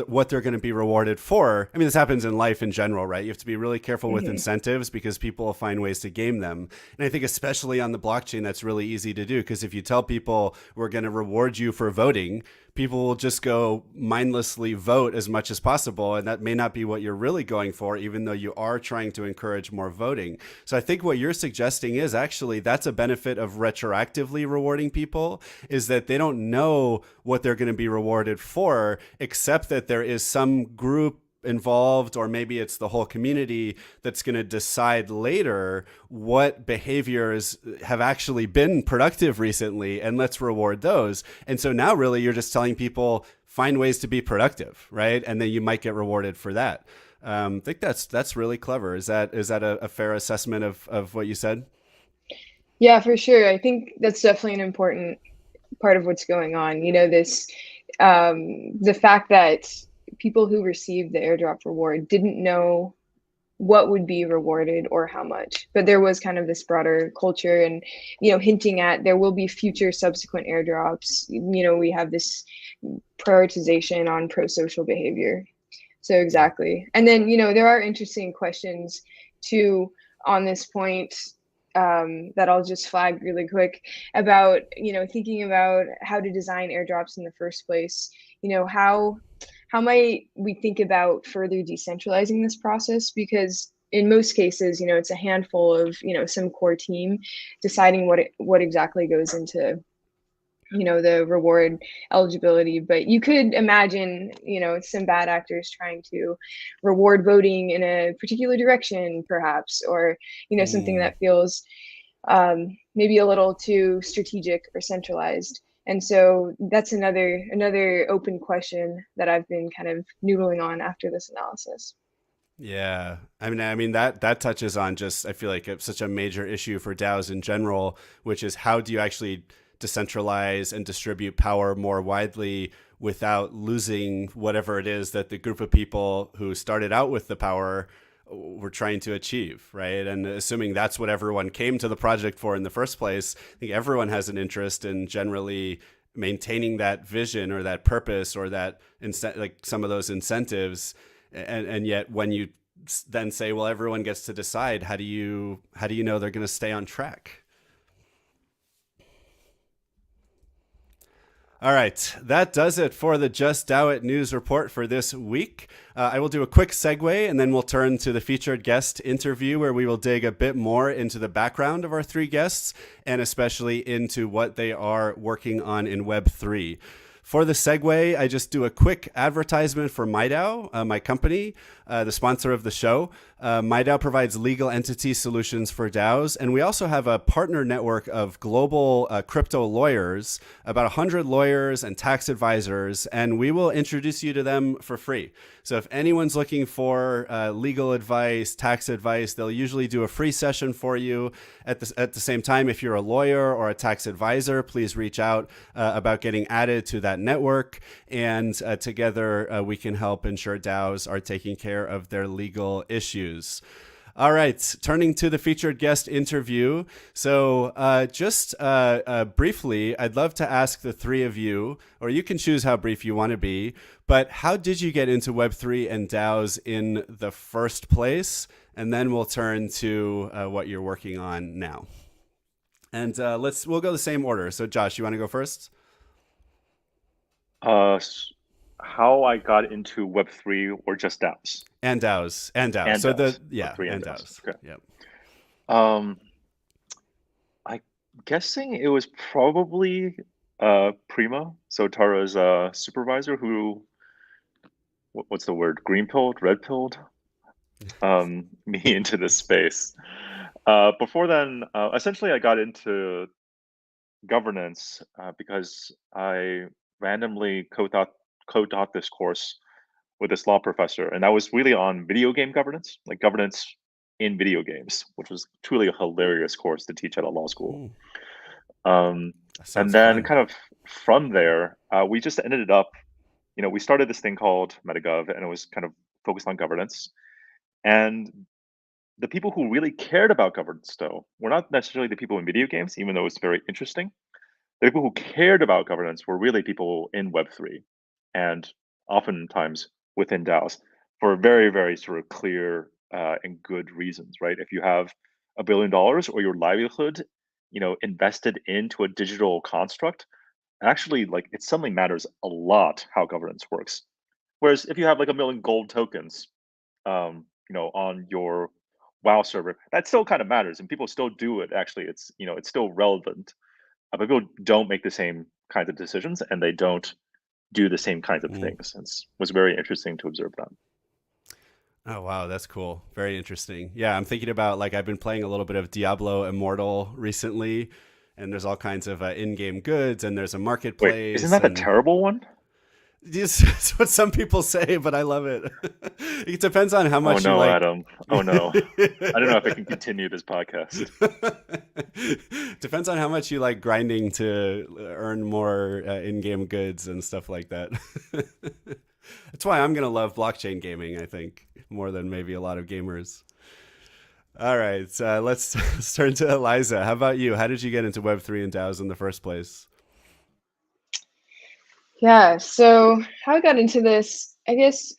S1: what they're going to be rewarded for. I mean, this happens in life in general, right? You have to be really careful with incentives because people will find ways to game them. And I think especially on the blockchain, that's really easy to do, because if you tell people we're going to reward you for voting, people will just go mindlessly vote as much as possible. And that may not be what you're really going for, even though you are trying to encourage more voting. So I think what you're suggesting is actually that's a benefit of retroactively rewarding people, is that they don't know what they're going to be rewarded for, except that there is some group involved, or maybe it's the whole community that's going to decide later what behaviors have actually been productive recently, and let's reward those. And so now really you're just telling people, find ways to be productive, right? And then you might get rewarded for that. I think that's really clever. Is that a fair assessment of what you said?
S4: Yeah, for sure. I think that's definitely an important part of what's going on. This the fact that people who received the airdrop reward didn't know what would be rewarded or how much, but there was kind of this broader culture and, hinting at there will be future subsequent airdrops. We have this prioritization on pro-social behavior. So exactly. And then, there are interesting questions too on this point that I'll just flag really quick about, thinking about how to design airdrops in the first place. How might we think about further decentralizing this process? Because in most cases, it's a handful of, some core team deciding what exactly goes into, the reward eligibility. But you could imagine, some bad actors trying to reward voting in a particular direction, perhaps, or, something that feels maybe a little too strategic or centralized. And so that's another open question that I've been kind of noodling on after this analysis.
S1: Yeah. I mean that touches on just, I feel like it's such a major issue for DAOs in general, which is how do you actually decentralize and distribute power more widely without losing whatever it is that the group of people who started out with the power we're trying to achieve, right? And assuming that's what everyone came to the project for in the first place, I think everyone has an interest in generally maintaining that vision or that purpose or that like some of those incentives. And yet when you then say, well, everyone gets to decide, how do you know they're going to stay on track? All right, that does it for the Just DAO It news report for this week. I will do a quick segue and then we'll turn to the featured guest interview where we will dig a bit more into the background of our three guests and especially into what they are working on in Web3. For the segue, I just do a quick advertisement for MyDAO, my company, the sponsor of the show. MyDAO provides legal entity solutions for DAOs, and we also have a partner network of global crypto lawyers, about 100 lawyers and tax advisors, and we will introduce you to them for free. So if anyone's looking for legal advice, tax advice, they'll usually do a free session for you. At the same time, if you're a lawyer or a tax advisor, please reach out about getting added to that network, and together we can help ensure DAOs are taking care of their legal issues. All right, turning to the featured guest interview. So just briefly, I'd love to ask the three of you, or you can choose how brief you want to be, but how did you get into Web3 and DAOs in the first place? And then we'll turn to what you're working on now. And we'll go the same order. So Josh, you want to go first?
S2: How I got into Web3 or just DAOs?
S1: And DAOs. And DAOs.
S2: Okay.
S1: Yep.
S2: I'm guessing it was probably Prima, so Tara's supervisor, who, what's the word, green-pilled, red-pilled me into this space. Before then, essentially I got into governance because I randomly co-taught this course with this law professor, and that was really on video game governance, like governance in video games, which was truly a hilarious course to teach at a law school. And then
S1: fun.
S2: kind of from there, we just ended up, we started this thing called MetaGov, and it was kind of focused on governance. And the people who really cared about governance, though, were not necessarily the people in video games, even though it's very interesting. The people who cared about governance were really people in Web3, and oftentimes within DAOs, for very, very sort of clear and good reasons, right? If you have $1 billion or your livelihood, invested into a digital construct, actually, like, it suddenly matters a lot how governance works. Whereas if you have like 1 million gold tokens, on your WoW server, that still kind of matters, and people still do it. Actually, it's it's still relevant, but people don't make the same kinds of decisions, and they don't do the same kinds of things. It was very interesting to observe that.
S1: Oh, wow. That's cool. Very interesting. Yeah. I'm thinking about, like, I've been playing a little bit of Diablo Immortal recently, and there's all kinds of in-game goods, and there's a marketplace.
S2: Wait, isn't that a terrible one?
S1: It's what some people say, but I love it. It depends on how much
S2: you like.
S1: Adam.
S2: Oh no. I don't know if I can continue this podcast.
S1: Depends on how much you like grinding to earn more in-game goods and stuff like that. That's why I'm going to love blockchain gaming, I think, more than maybe a lot of gamers. All right, let's turn to Eliza. How about you? How did you get into Web3 and DAOs in the first place?
S4: Yeah, so how I got into this, I guess,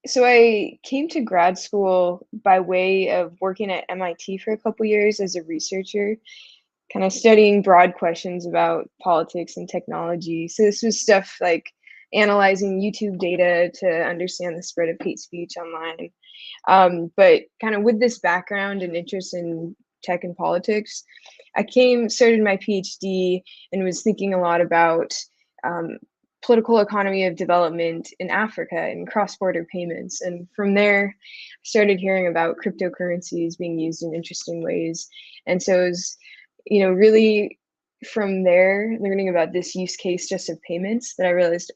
S4: so I came to grad school by way of working at MIT for a couple years as a researcher, kind of studying broad questions about politics and technology. So this was stuff like analyzing YouTube data to understand the spread of hate speech online. But kind of with this background and interest in tech and politics, I started my PhD and was thinking a lot about political economy of development in Africa and cross-border payments. And from there, I started hearing about cryptocurrencies being used in interesting ways. And so it was, really from there, learning about this use case just of payments, that I realized,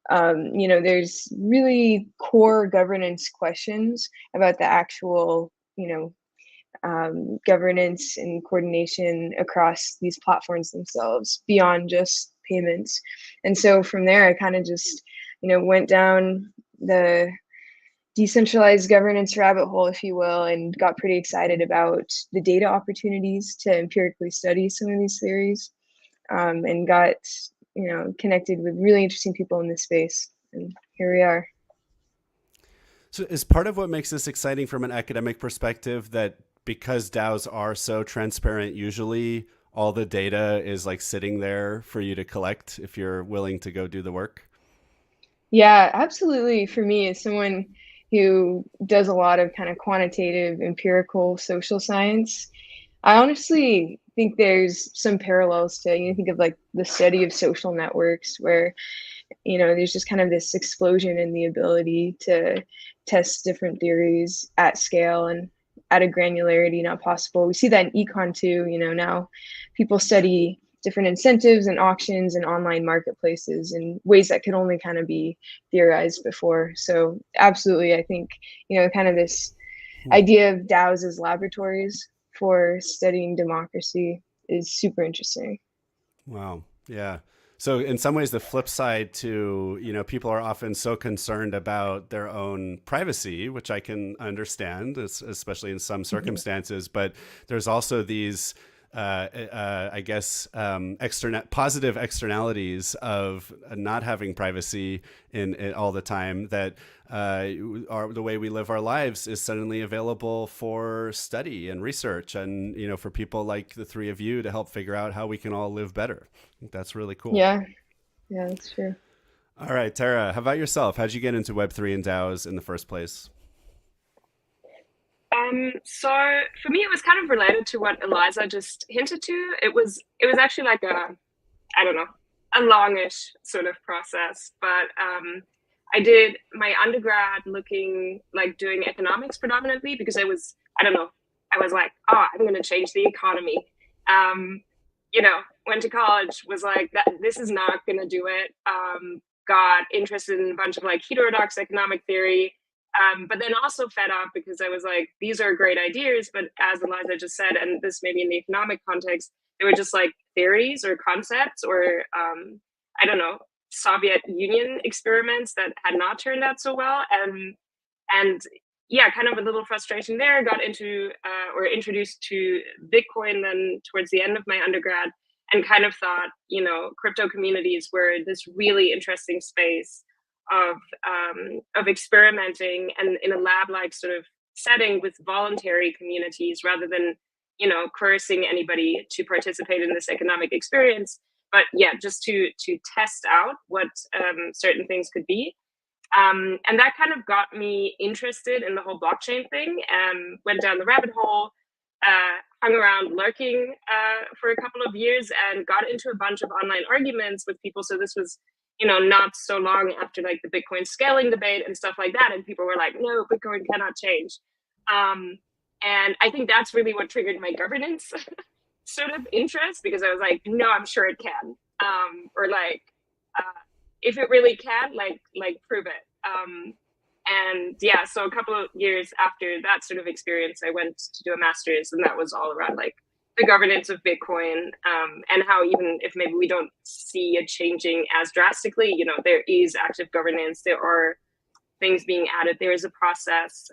S4: there's really core governance questions about the actual, governance and coordination across these platforms themselves beyond just payments. And so from there, I kind of just, went down the decentralized governance rabbit hole, if you will, and got pretty excited about the data opportunities to empirically study some of these theories, and got connected with really interesting people in this space, and here we are.
S1: So is part of what makes this exciting from an academic perspective that because DAOs are so transparent, usually all the data is like sitting there for you to collect if you're willing to go do the work?
S4: Yeah, absolutely. For me, as someone who does a lot of kind of quantitative, empirical social science, I honestly think there's some parallels to, think of like the study of social networks where, there's just kind of this explosion in the ability to test different theories at scale and at a granularity not possible. We see that in econ too. Now people study different incentives and auctions and online marketplaces in ways that could only kind of be theorized before. So absolutely, I think, kind of this idea of DAOs as laboratories for studying democracy is super interesting.
S1: Wow. Yeah. So in some ways, the flip side to, people are often so concerned about their own privacy, which I can understand, especially in some circumstances, but there's also these positive externalities of not having privacy in all the time, that the way we live our lives is suddenly available for study and research, and for people like the three of you to help figure out how we can all live better. I think that's really cool.
S4: Yeah, that's true.
S1: All right, Tara, how about yourself? How'd you get into Web3 and DAOs in the first place?
S3: So for me, it was kind of related to what Eliza just hinted to. It was actually like a longish sort of process, but I did my undergrad doing economics predominantly because I was like, oh, I'm going to change the economy. Went to college, was like, this is not going to do it. Got interested in a bunch of like heterodox economic theory. But then also fed up because I was like, these are great ideas, but as Eliza just said, and this maybe in the economic context, they were just like theories or concepts or, Soviet Union experiments that had not turned out so well. And yeah, kind of a little frustration there. Got into or introduced to Bitcoin then towards the end of my undergrad, and kind of thought, crypto communities were this really interesting space of experimenting and in a lab-like sort of setting with voluntary communities rather than coercing anybody to participate in this economic experience, but yeah, just to test out what certain things could be, and that kind of got me interested in the whole blockchain thing, and went down the rabbit hole, hung around lurking for a couple of years, and got into a bunch of online arguments with people. So this was not so long after like the Bitcoin scaling debate and stuff like that. And people were like, no, Bitcoin cannot change. And I think that's really what triggered my governance sort of interest, because I was like, no, I'm sure it can. Or like, if it really can, like prove it. And yeah, so a couple of years after that sort of experience, I went to do a master's, and that was all around like the governance of Bitcoin, and how even if maybe we don't see it changing as drastically, there is active governance, there are things being added, there is a process,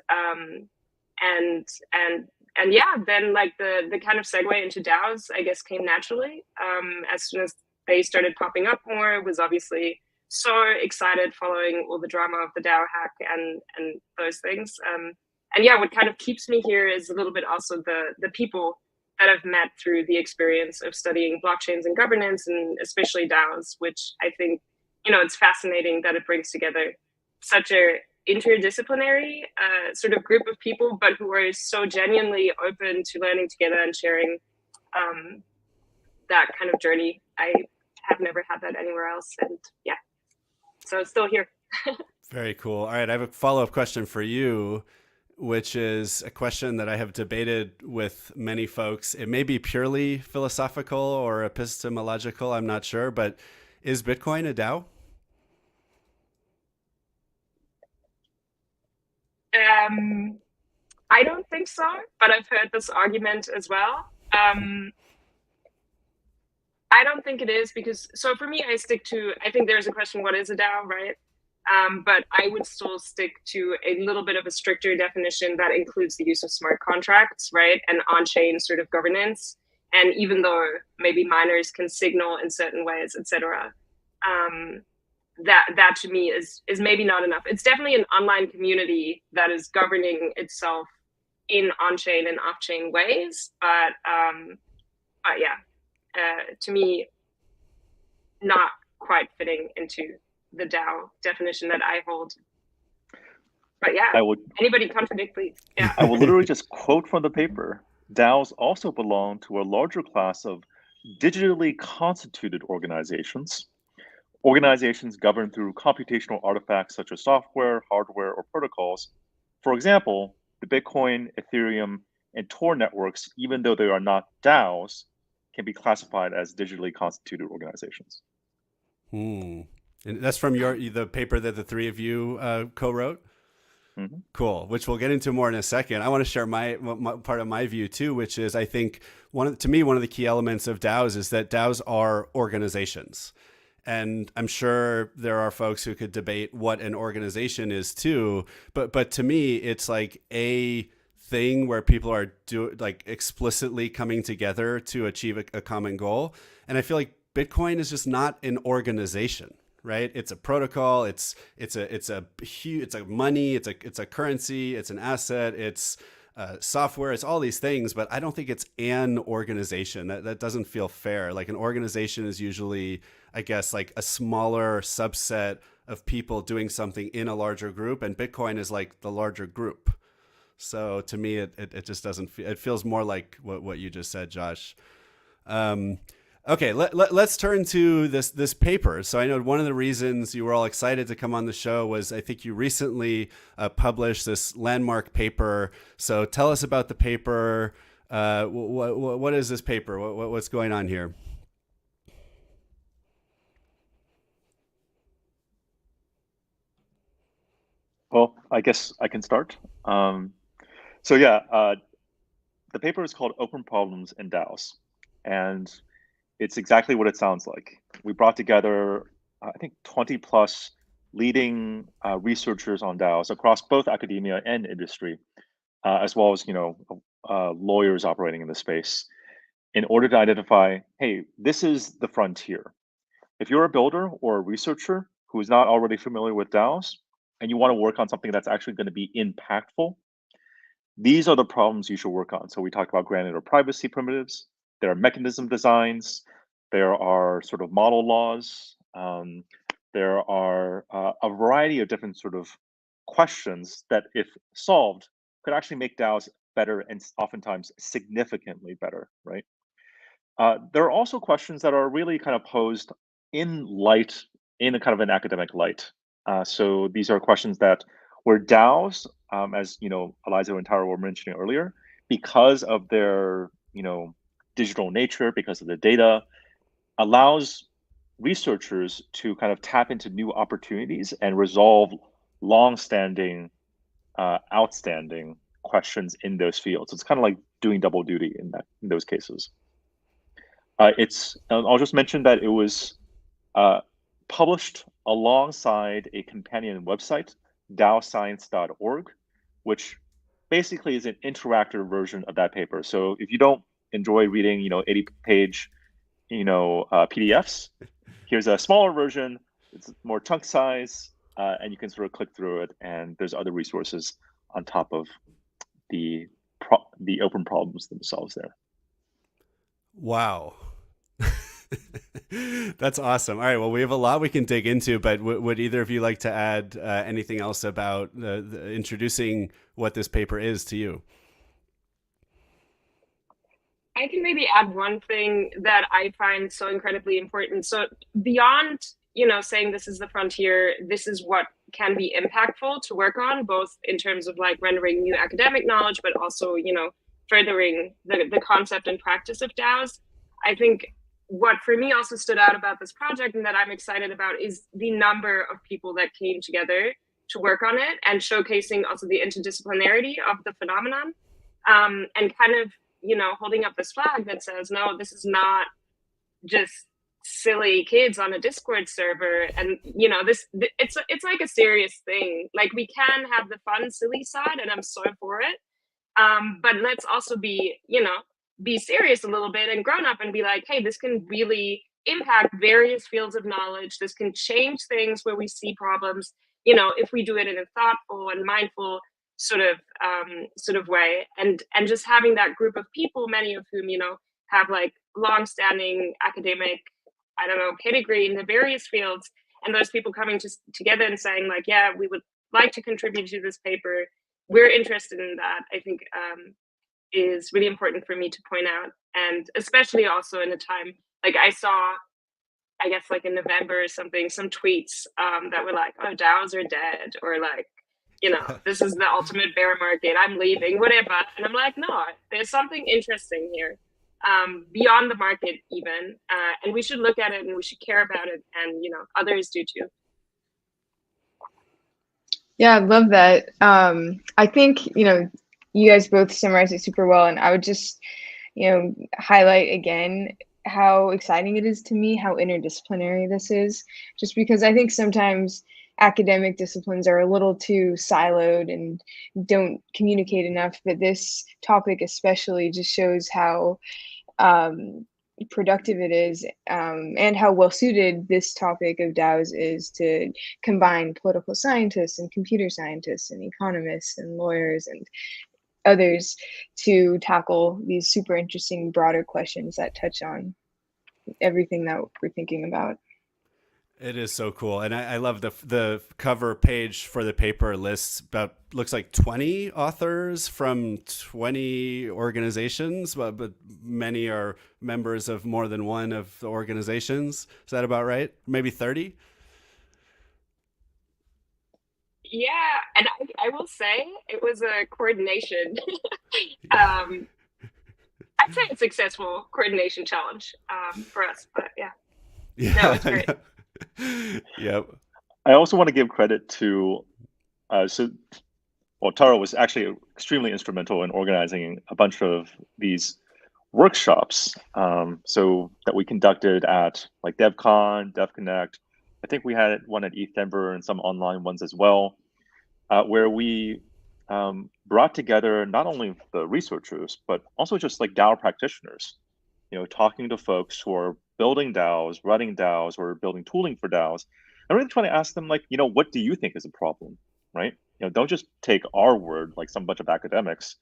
S3: and yeah, then like the kind of segue into DAOs, I guess, came naturally. As soon as they started popping up more, was obviously so excited following all the drama of the DAO hack and those things. And yeah, what kind of keeps me here is a little bit also the people that I've met through the experience of studying blockchains and governance, and especially DAOs, which I think, it's fascinating that it brings together such a interdisciplinary sort of group of people, but who are so genuinely open to learning together and sharing that kind of journey. I have never had that anywhere else. And yeah, so it's still here.
S1: Very cool. All right. I have a follow-up question for you, which is a question that I have debated with many folks. It may be purely philosophical or epistemological, I'm not sure, but is Bitcoin a DAO?
S3: I don't think so, but I've heard this argument as well. I don't think it is, because, so for me, I think there's a question, what is a DAO, right? But I would still stick to a little bit of a stricter definition that includes the use of smart contracts, right? And on-chain sort of governance. And even though maybe miners can signal in certain ways, etc., that to me is maybe not enough. It's definitely an online community that is governing itself in on-chain and off-chain ways, but yeah, to me, not quite fitting into the DAO definition that I hold. But yeah, anybody contradict, please. Yeah.
S2: I will literally just quote from the paper. DAOs also belong to a larger class of digitally constituted organizations. Organizations governed through computational artifacts such as software, hardware, or protocols. For example, the Bitcoin, Ethereum, and Tor networks, even though they are not DAOs, can be classified as digitally constituted organizations.
S1: And that's from the paper that the three of you co-wrote? Mm-hmm. Cool, which we'll get into more in a second. I want to share my part of my view too, which is I think one of the key elements of DAOs is that DAOs are organizations. And I'm sure there are folks who could debate what an organization is too, but to me, it's like a thing where people are explicitly coming together to achieve a common goal. And I feel like Bitcoin is just not an organization, right? It's a protocol. It's a money. It's a currency. It's an asset. It's software. It's all these things, but I don't think it's an organization. That doesn't feel fair. Like an organization is usually, I guess, like a smaller subset of people doing something in a larger group, and Bitcoin is like the larger group. So to me, it just doesn't feel. It feels more like what you just said, Josh. Okay, let's turn to this paper. So I know one of the reasons you were all excited to come on the show was I think you recently published this landmark paper. So tell us about the paper. What is this paper? What's going on here?
S2: Well, I guess I can start. So yeah, the paper is called Open Problems in DAOs, and it's exactly what it sounds like. We brought together, I think, 20 plus leading researchers on DAOs across both academia and industry, as well as lawyers operating in the space, in order to identify, hey, this is the frontier. If you're a builder or a researcher who is not already familiar with DAOs, and you want to work on something that's actually going to be impactful, these are the problems you should work on. So we talked about granular privacy primitives. There are mechanism designs. There are sort of model laws. There are a variety of different sort of questions that, if solved, could actually make DAOs better and oftentimes significantly better, right? There are also questions that are really kind of posed in a kind of an academic light. So these are questions that where DAOs, as Eliza and Tara were mentioning earlier, because of their digital nature, because of the data, allows researchers to kind of tap into new opportunities and resolve long-standing, outstanding questions in those fields. It's kind of like doing double duty in those cases. I'll just mention that it was published alongside a companion website, DAOscience.org, which basically is an interactive version of that paper. So if you don't enjoy reading, 80-page, PDFs, here's a smaller version. It's more chunk size, and you can sort of click through it. And there's other resources on top of the open problems themselves there.
S1: Wow. That's awesome. All right. Well, we have a lot we can dig into, but would either of you like to add anything else about introducing what this paper is to you?
S3: I can maybe add one thing that I find so incredibly important. So beyond, saying this is the frontier, this is what can be impactful to work on, both in terms of like rendering new academic knowledge, but also, furthering the concept and practice of DAOs. I think what for me also stood out about this project and that I'm excited about is the number of people that came together to work on it, and showcasing also the interdisciplinarity of the phenomenon, and kind of, holding up this flag that says, no, this is not just silly kids on a Discord server. And it's like a serious thing. Like, we can have the fun, silly side, and I'm so for it. But let's also be serious a little bit and grown up and be like, hey, this can really impact various fields of knowledge. This can change things where we see problems, if we do it in a thoughtful and mindful sort of way. And just having that group of people, many of whom, have like long-standing academic, I don't know, pedigree in the various fields, and those people coming together and saying like, yeah, we would like to contribute to this paper. We're interested in that. I think is really important for me to point out, and especially also in a time like I saw, I guess like in November or something, some tweets that were like, "Oh, DAOs are dead," or like, "This is the ultimate bear market. I'm leaving," whatever. And I'm like, no, there's something interesting here, beyond the market even, and we should look at it and we should care about it, and others do too.
S4: Yeah, I love that. I think, you guys both summarized it super well, and I would just, highlight again how exciting it is to me how interdisciplinary this is, just because I think sometimes academic disciplines are a little too siloed and don't communicate enough, but this topic especially just shows how productive it is, and how well suited this topic of DAOs is to combine political scientists and computer scientists and economists and lawyers and others to tackle these super interesting broader questions that touch on everything that we're thinking about.
S1: It is so cool, and I love the cover page for the paper lists about, looks like 20 authors from 20 organizations, but many are members of more than one of the organizations. Is that about right? Maybe 30?
S3: Yeah, and I will say it was a coordination. I'd say a successful coordination challenge for us, but yeah. No, it's great.
S1: Yep.
S2: I also want to give credit to, Tara was actually extremely instrumental in organizing a bunch of these workshops, so that we conducted at like DevCon, DevConnect. I think we had one at ETH Denver and some online ones as well, where we brought together not only the researchers, but also just like DAO practitioners, talking to folks who are building DAOs, running DAOs, or building tooling for DAOs, and really trying to ask them, like, what do you think is a problem, right? Don't just take our word like some bunch of academics.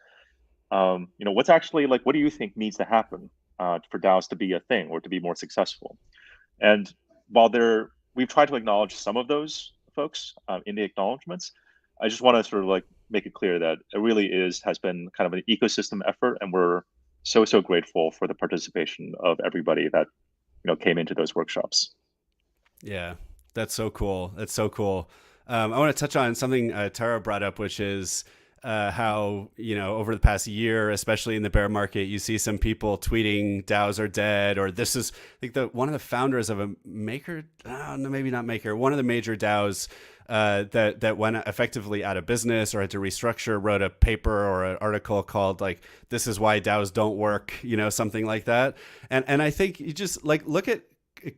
S2: What's actually, like, what do you think needs to happen for DAOs to be a thing or to be more successful? And while we've tried to acknowledge some of those folks in the acknowledgements, I just want to sort of like make it clear that it really has been kind of an ecosystem effort, and we're so grateful for the participation of everybody that came into those workshops.
S1: Yeah, that's so cool. That's so cool. I want to touch on something Tara brought up, which is how, over the past year, especially in the bear market, you see some people tweeting DAOs are dead, or this is, I think one of the founders of a maker, no, maybe not maker, one of the major DAOs that went effectively out of business or had to restructure, wrote a paper or an article called like, "This is why DAOs don't work," something like that. And I think you just like look at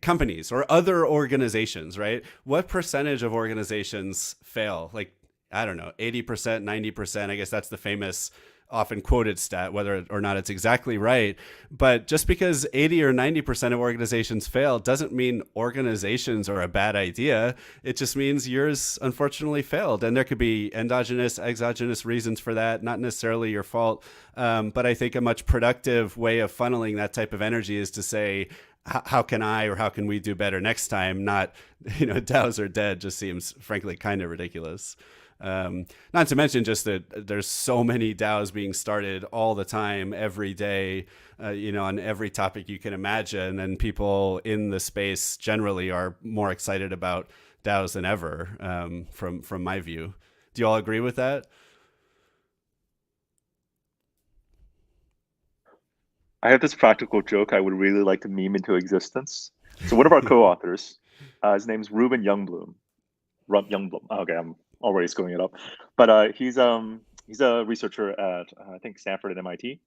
S1: companies or other organizations, right? What percentage of organizations fail? Like, I don't know, 80%, 90%. I guess that's the famous, often quoted stat, whether or not it's exactly right. But just because 80 or 90% of organizations fail doesn't mean organizations are a bad idea. It just means yours unfortunately failed. And there could be endogenous, exogenous reasons for that, not necessarily your fault. But I think a much productive way of funneling that type of energy is to say, how can I or how can we do better next time? Not, DAOs are dead just seems frankly kind of ridiculous. Not to mention just that there's so many DAOs being started all the time, every day, on every topic you can imagine. And people in the space generally are more excited about DAOs than ever, from my view. Do you all agree with that?
S2: I have this practical joke I would really like to meme into existence. So one of our co-authors, his name's Ruben Youngbloom. Okay, I'm already screwing it up. But he's a researcher at I think Stanford and MIT,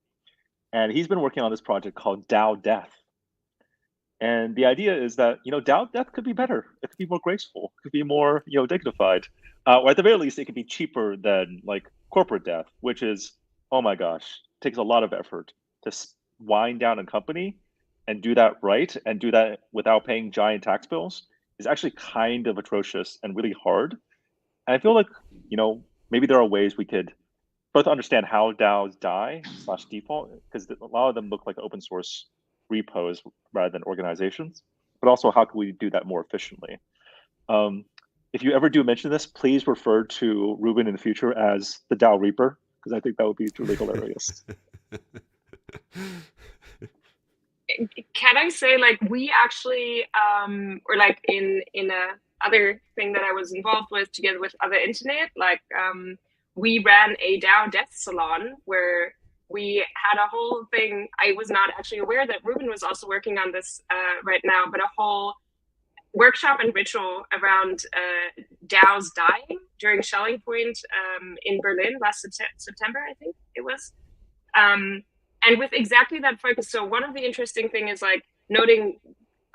S2: and he's been working on this project called DAO Death. And the idea is that, DAO death could be better. It could be more graceful. It could be more, dignified. Or at the very least, it could be cheaper than like corporate death, which is, oh my gosh, takes a lot of effort to wind down a company and do that right and do that without paying giant tax bills is actually kind of atrocious and really hard. And I feel like, maybe there are ways we could both understand how DAOs die / default, because a lot of them look like open source repos rather than organizations, but also how can we do that more efficiently? If you ever do mention this, please refer to Ruben in the future as the DAO Reaper, because I think that would be truly hilarious.
S3: Can I say, like, we actually, or like in a other thing that I was involved with together with other internet, like we ran a DAO death salon where we had a whole thing. I was not actually aware that Ruben was also working on this right now, but a whole workshop and ritual around DAOs dying during Shelling Point in Berlin last September, I think it was. And with exactly that focus. So one of the interesting thing is like noting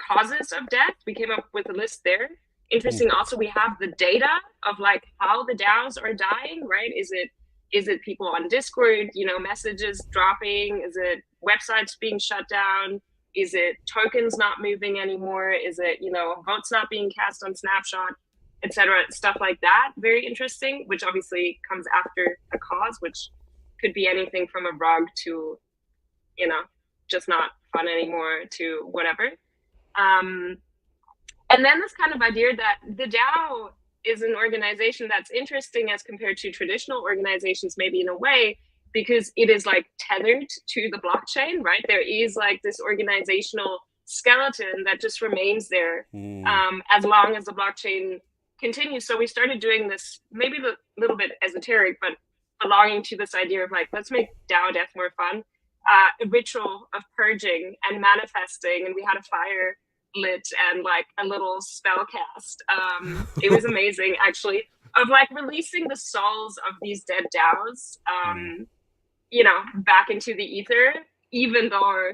S3: causes of death. We came up with a list there. Interesting. Also, we have the data of like how the DAOs are dying, right? Is it people on Discord, messages dropping? Is it websites being shut down? Is it tokens not moving anymore? Is it, votes not being cast on Snapshot, etc. Stuff like that. Very interesting, which obviously comes after a cause, which could be anything from a rug to, just not fun anymore to whatever. And then this kind of idea that the DAO is an organization that's interesting as compared to traditional organizations, maybe in a way, because it is like tethered to the blockchain, right? There is like this organizational skeleton that just remains there as long as the blockchain continues. So we started doing this, maybe a little bit esoteric, but belonging to this idea of like, let's make DAO death more fun. A ritual of purging and manifesting, and we had a fire lit and like a little spell cast. It was amazing, actually, of like releasing the souls of these dead DAOs, back into the ether, even though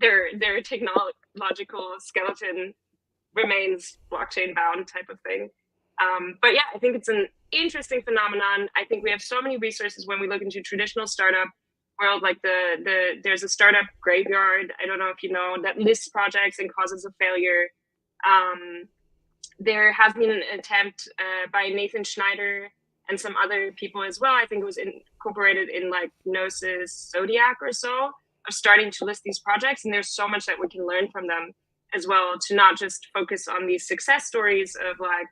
S3: their technological skeleton remains blockchain bound type of thing. But yeah, I think it's an interesting phenomenon. I think we have so many resources when we look into traditional startup world, like there's a startup graveyard, I don't know if you know, that lists projects and causes of failure. There has been an attempt by Nathan Schneider and some other people as well, I think it was incorporated in like Gnosis Zodiac or so, of starting to list these projects, and there's so much that we can learn from them as well, to not just focus on these success stories of like,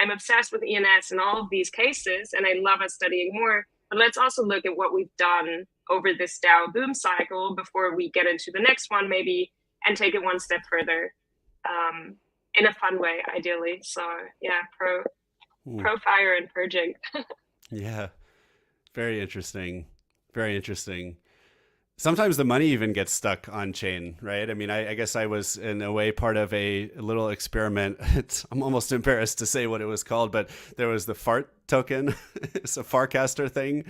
S3: I'm obsessed with ENS and all of these cases, and I love us studying more. But let's also look at what we've done over this DAO boom cycle before we get into the next one, maybe, and take it one step further in a fun way, ideally. So yeah, pro fire and purging.
S1: Yeah, very interesting. Very interesting. Sometimes the money even gets stuck on chain, right? I mean, I guess I was in a way part of a little experiment. I'm almost embarrassed to say what it was called, but there was the fart token. It's a Farcaster thing.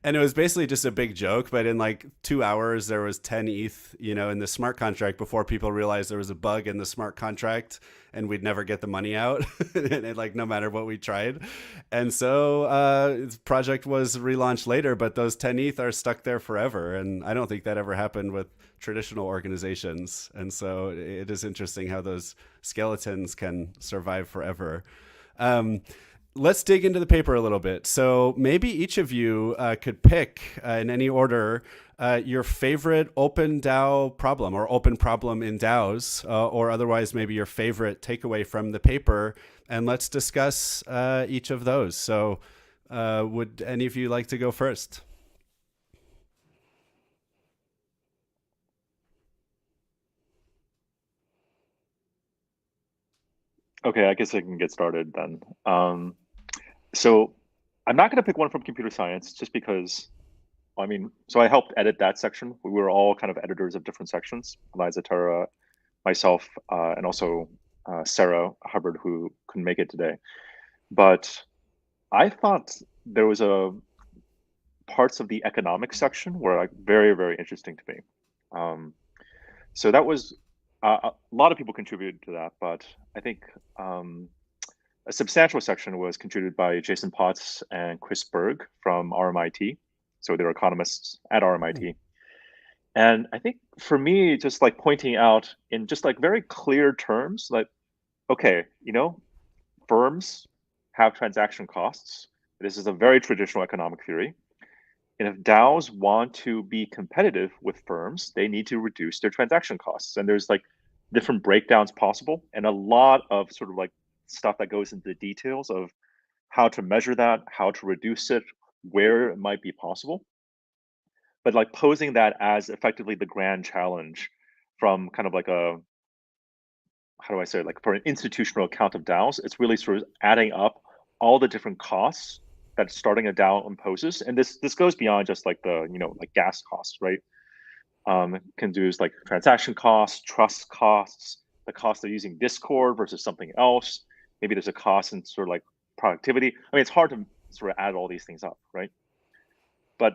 S1: And it was basically just a big joke. But in like 2 hours, there was 10 ETH, in the smart contract before people realized there was a bug in the smart contract and we'd never get the money out, and like no matter what we tried. And so the project was relaunched later, but those 10 ETH are stuck there forever. And I don't think that ever happened with traditional organizations. And so it is interesting how those skeletons can survive forever. Let's dig into the paper a little bit. So maybe each of you could pick in any order your favorite open DAO problem or open problem in DAOs, or otherwise maybe your favorite takeaway from the paper. And let's discuss each of those. So would any of you like to go first?
S2: Okay, I guess I can get started then. So I'm not going to pick one from computer science just because, so I helped edit that section. We were all kind of editors of different sections, Eliza, Tara, myself, and also Sarah Hubbard, who couldn't make it today. But I thought there was parts of the economics section were like very, very interesting to me. So that was a lot of people contributed to that, but I think a substantial section was contributed by Jason Potts and Chris Berg from RMIT. So they're economists at RMIT. And I think for me, just like pointing out in just like very clear terms, like, okay, firms have transaction costs. This is a very traditional economic theory. And if DAOs want to be competitive with firms, they need to reduce their transaction costs. And there's like different breakdowns possible and a lot of sort of like stuff that goes into the details of how to measure that, how to reduce it, where it might be possible. But like posing that as effectively the grand challenge from kind of like a, how do I say it, like for an institutional account of DAOs, it's really sort of adding up all the different costs that starting a DAO imposes. And this goes beyond just like the, like gas costs, right? Can do is like transaction costs, trust costs, the cost of using Discord versus something else. Maybe there's a cost in sort of like productivity. I mean, it's hard to sort of add all these things up, right? But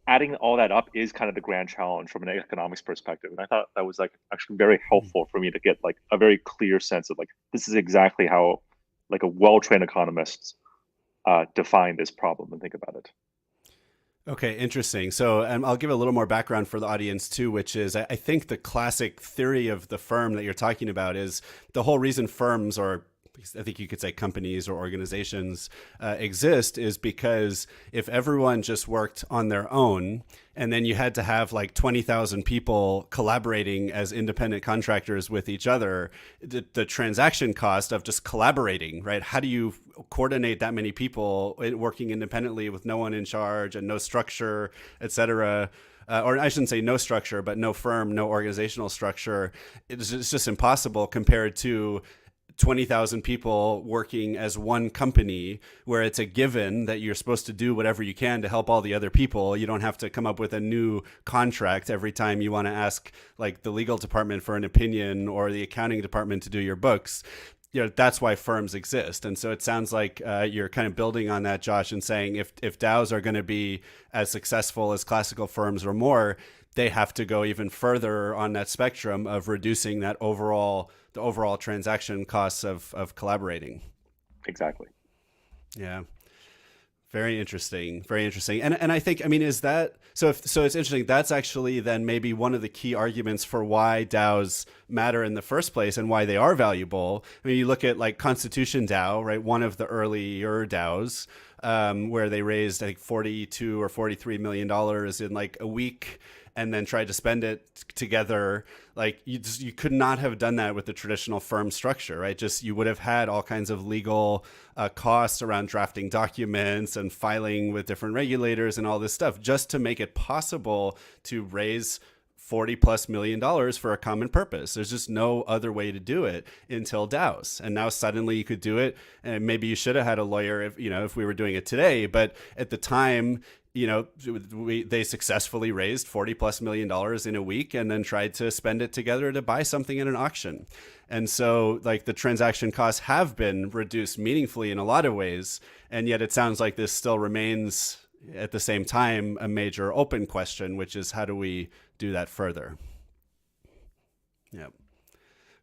S2: adding all that up is kind of the grand challenge from an economics perspective. And I thought that was like actually very helpful for me to get like a very clear sense of like, this is exactly how like a well-trained economist define this problem and think about it.
S1: Okay, interesting. So I'll give a little more background for the audience too, which is I think the classic theory of the firm that you're talking about is the whole reason firms, or I think you could say companies or organizations exist, is because if everyone just worked on their own and then you had to have like 20,000 people collaborating as independent contractors with each other, the transaction cost of just collaborating, right? How do you coordinate that many people working independently with no one in charge and no structure, et cetera? Or I shouldn't say no structure, but no firm, no organizational structure. It's just impossible compared to 20,000 people working as one company where it's a given that you're supposed to do whatever you can to help all the other people. You don't have to come up with a new contract every time you want to ask like the legal department for an opinion or the accounting department to do your books. That's why firms exist. And so it sounds like you're kind of building on that, Josh, and saying if DAOs are going to be as successful as classical firms or more, they have to go even further on that spectrum of reducing the overall transaction costs of collaborating.
S2: Exactly.
S1: Yeah. Very interesting. Very interesting. And I think, I mean, is that, so it's interesting. That's actually then maybe one of the key arguments for why DAOs matter in the first place and why they are valuable. I mean, you look at like Constitution DAO, right? One of the earlier DAOs, where they raised, I think, $42 or $43 million in like a week, and then tried to spend it together. Like you could not have done that with the traditional firm structure, right? Just you would have had all kinds of legal costs around drafting documents and filing with different regulators and all this stuff just to make it possible to raise $40+ million for a common purpose. There's just no other way to do it until DAOs. And now suddenly you could do it. And maybe you should have had a lawyer if we were doing it today. But at the time, they successfully raised $40+ million in a week and then tried to spend it together to buy something in an auction. And so like the transaction costs have been reduced meaningfully in a lot of ways. And yet it sounds like this still remains at the same time a major open question, which is how do we do that further? Yeah.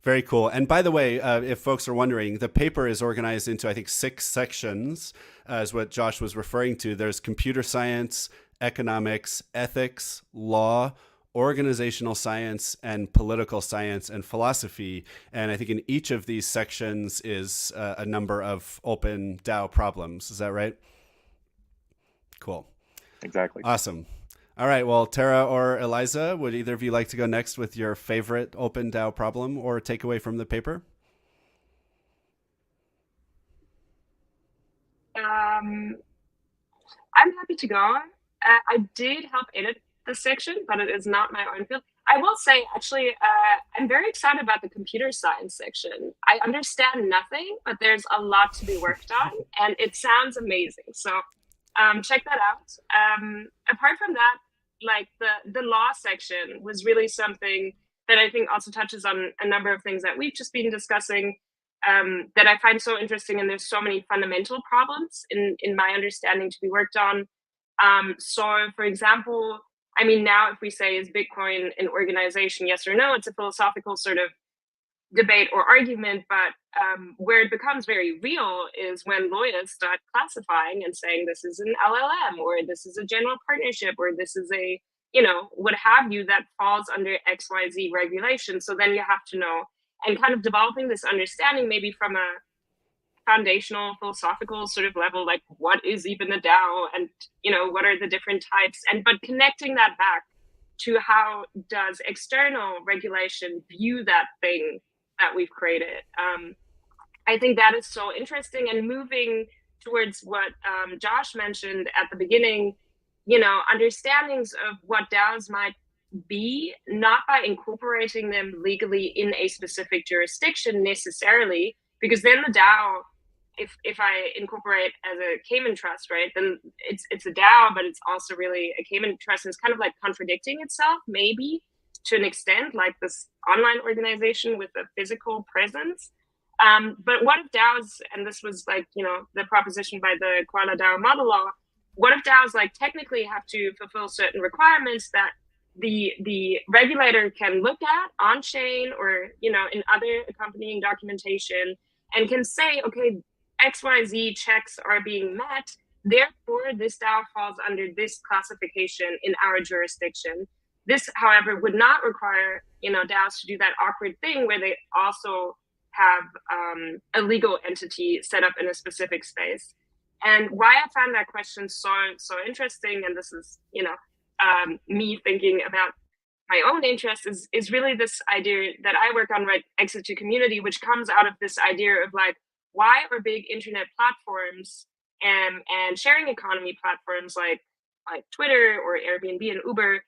S1: Very cool. And by the way, if folks are wondering, the paper is organized into, I think, 6 sections, is what Josh was referring to. There's computer science, economics, ethics, law, organizational science, and political science and philosophy. And I think in each of these sections is a number of open DAO problems. Is that right? Cool.
S2: Exactly.
S1: Awesome. All right. Well, Tara or Eliza, would either of you like to go next with your favorite open DAO problem or takeaway from the paper?
S3: I'm happy to go. I did help edit the section, but it is not my own field. I will say, actually, I'm very excited about the computer science section. I understand nothing, but there's a lot to be worked on, and it sounds amazing. So check that out. Apart from that, like the law section was really something that I think also touches on a number of things that we've just been discussing that I find so interesting. And there's so many fundamental problems in my understanding to be worked on. So, for example, I mean, now if we say, is Bitcoin an organization, yes or no, it's a philosophical sort of debate or argument, but where it becomes very real is when lawyers start classifying and saying this is an LLM, or this is a general partnership, or this is a, what have you, that falls under XYZ regulation. So then you have to know, and kind of developing this understanding maybe from a foundational philosophical sort of level, like what is even a DAO, and what are the different types, but connecting that back to how does external regulation view that thing that we've created. I think that is so interesting, and moving towards what Josh mentioned at the beginning, understandings of what DAOs might be, not by incorporating them legally in a specific jurisdiction necessarily, because then the DAO, if I incorporate as a Cayman trust, right, then it's a DAO, but it's also really a Cayman trust, and it's kind of like contradicting itself, maybe to an extent, like this online organization with a physical presence. But what if DAOs, and this was like, the proposition by the Koala DAO model law, what if DAOs like technically have to fulfill certain requirements that the regulator can look at on chain or, in other accompanying documentation, and can say, okay, XYZ checks are being met, therefore this DAO falls under this classification in our jurisdiction. This, however, would not require, DAOs to do that awkward thing where they also have a legal entity set up in a specific space. And why I found that question so interesting, and this is, me thinking about my own interest, is really this idea that I work on, right, exit to community, which comes out of this idea of like, why are big internet platforms and sharing economy platforms like Twitter or Airbnb and Uber,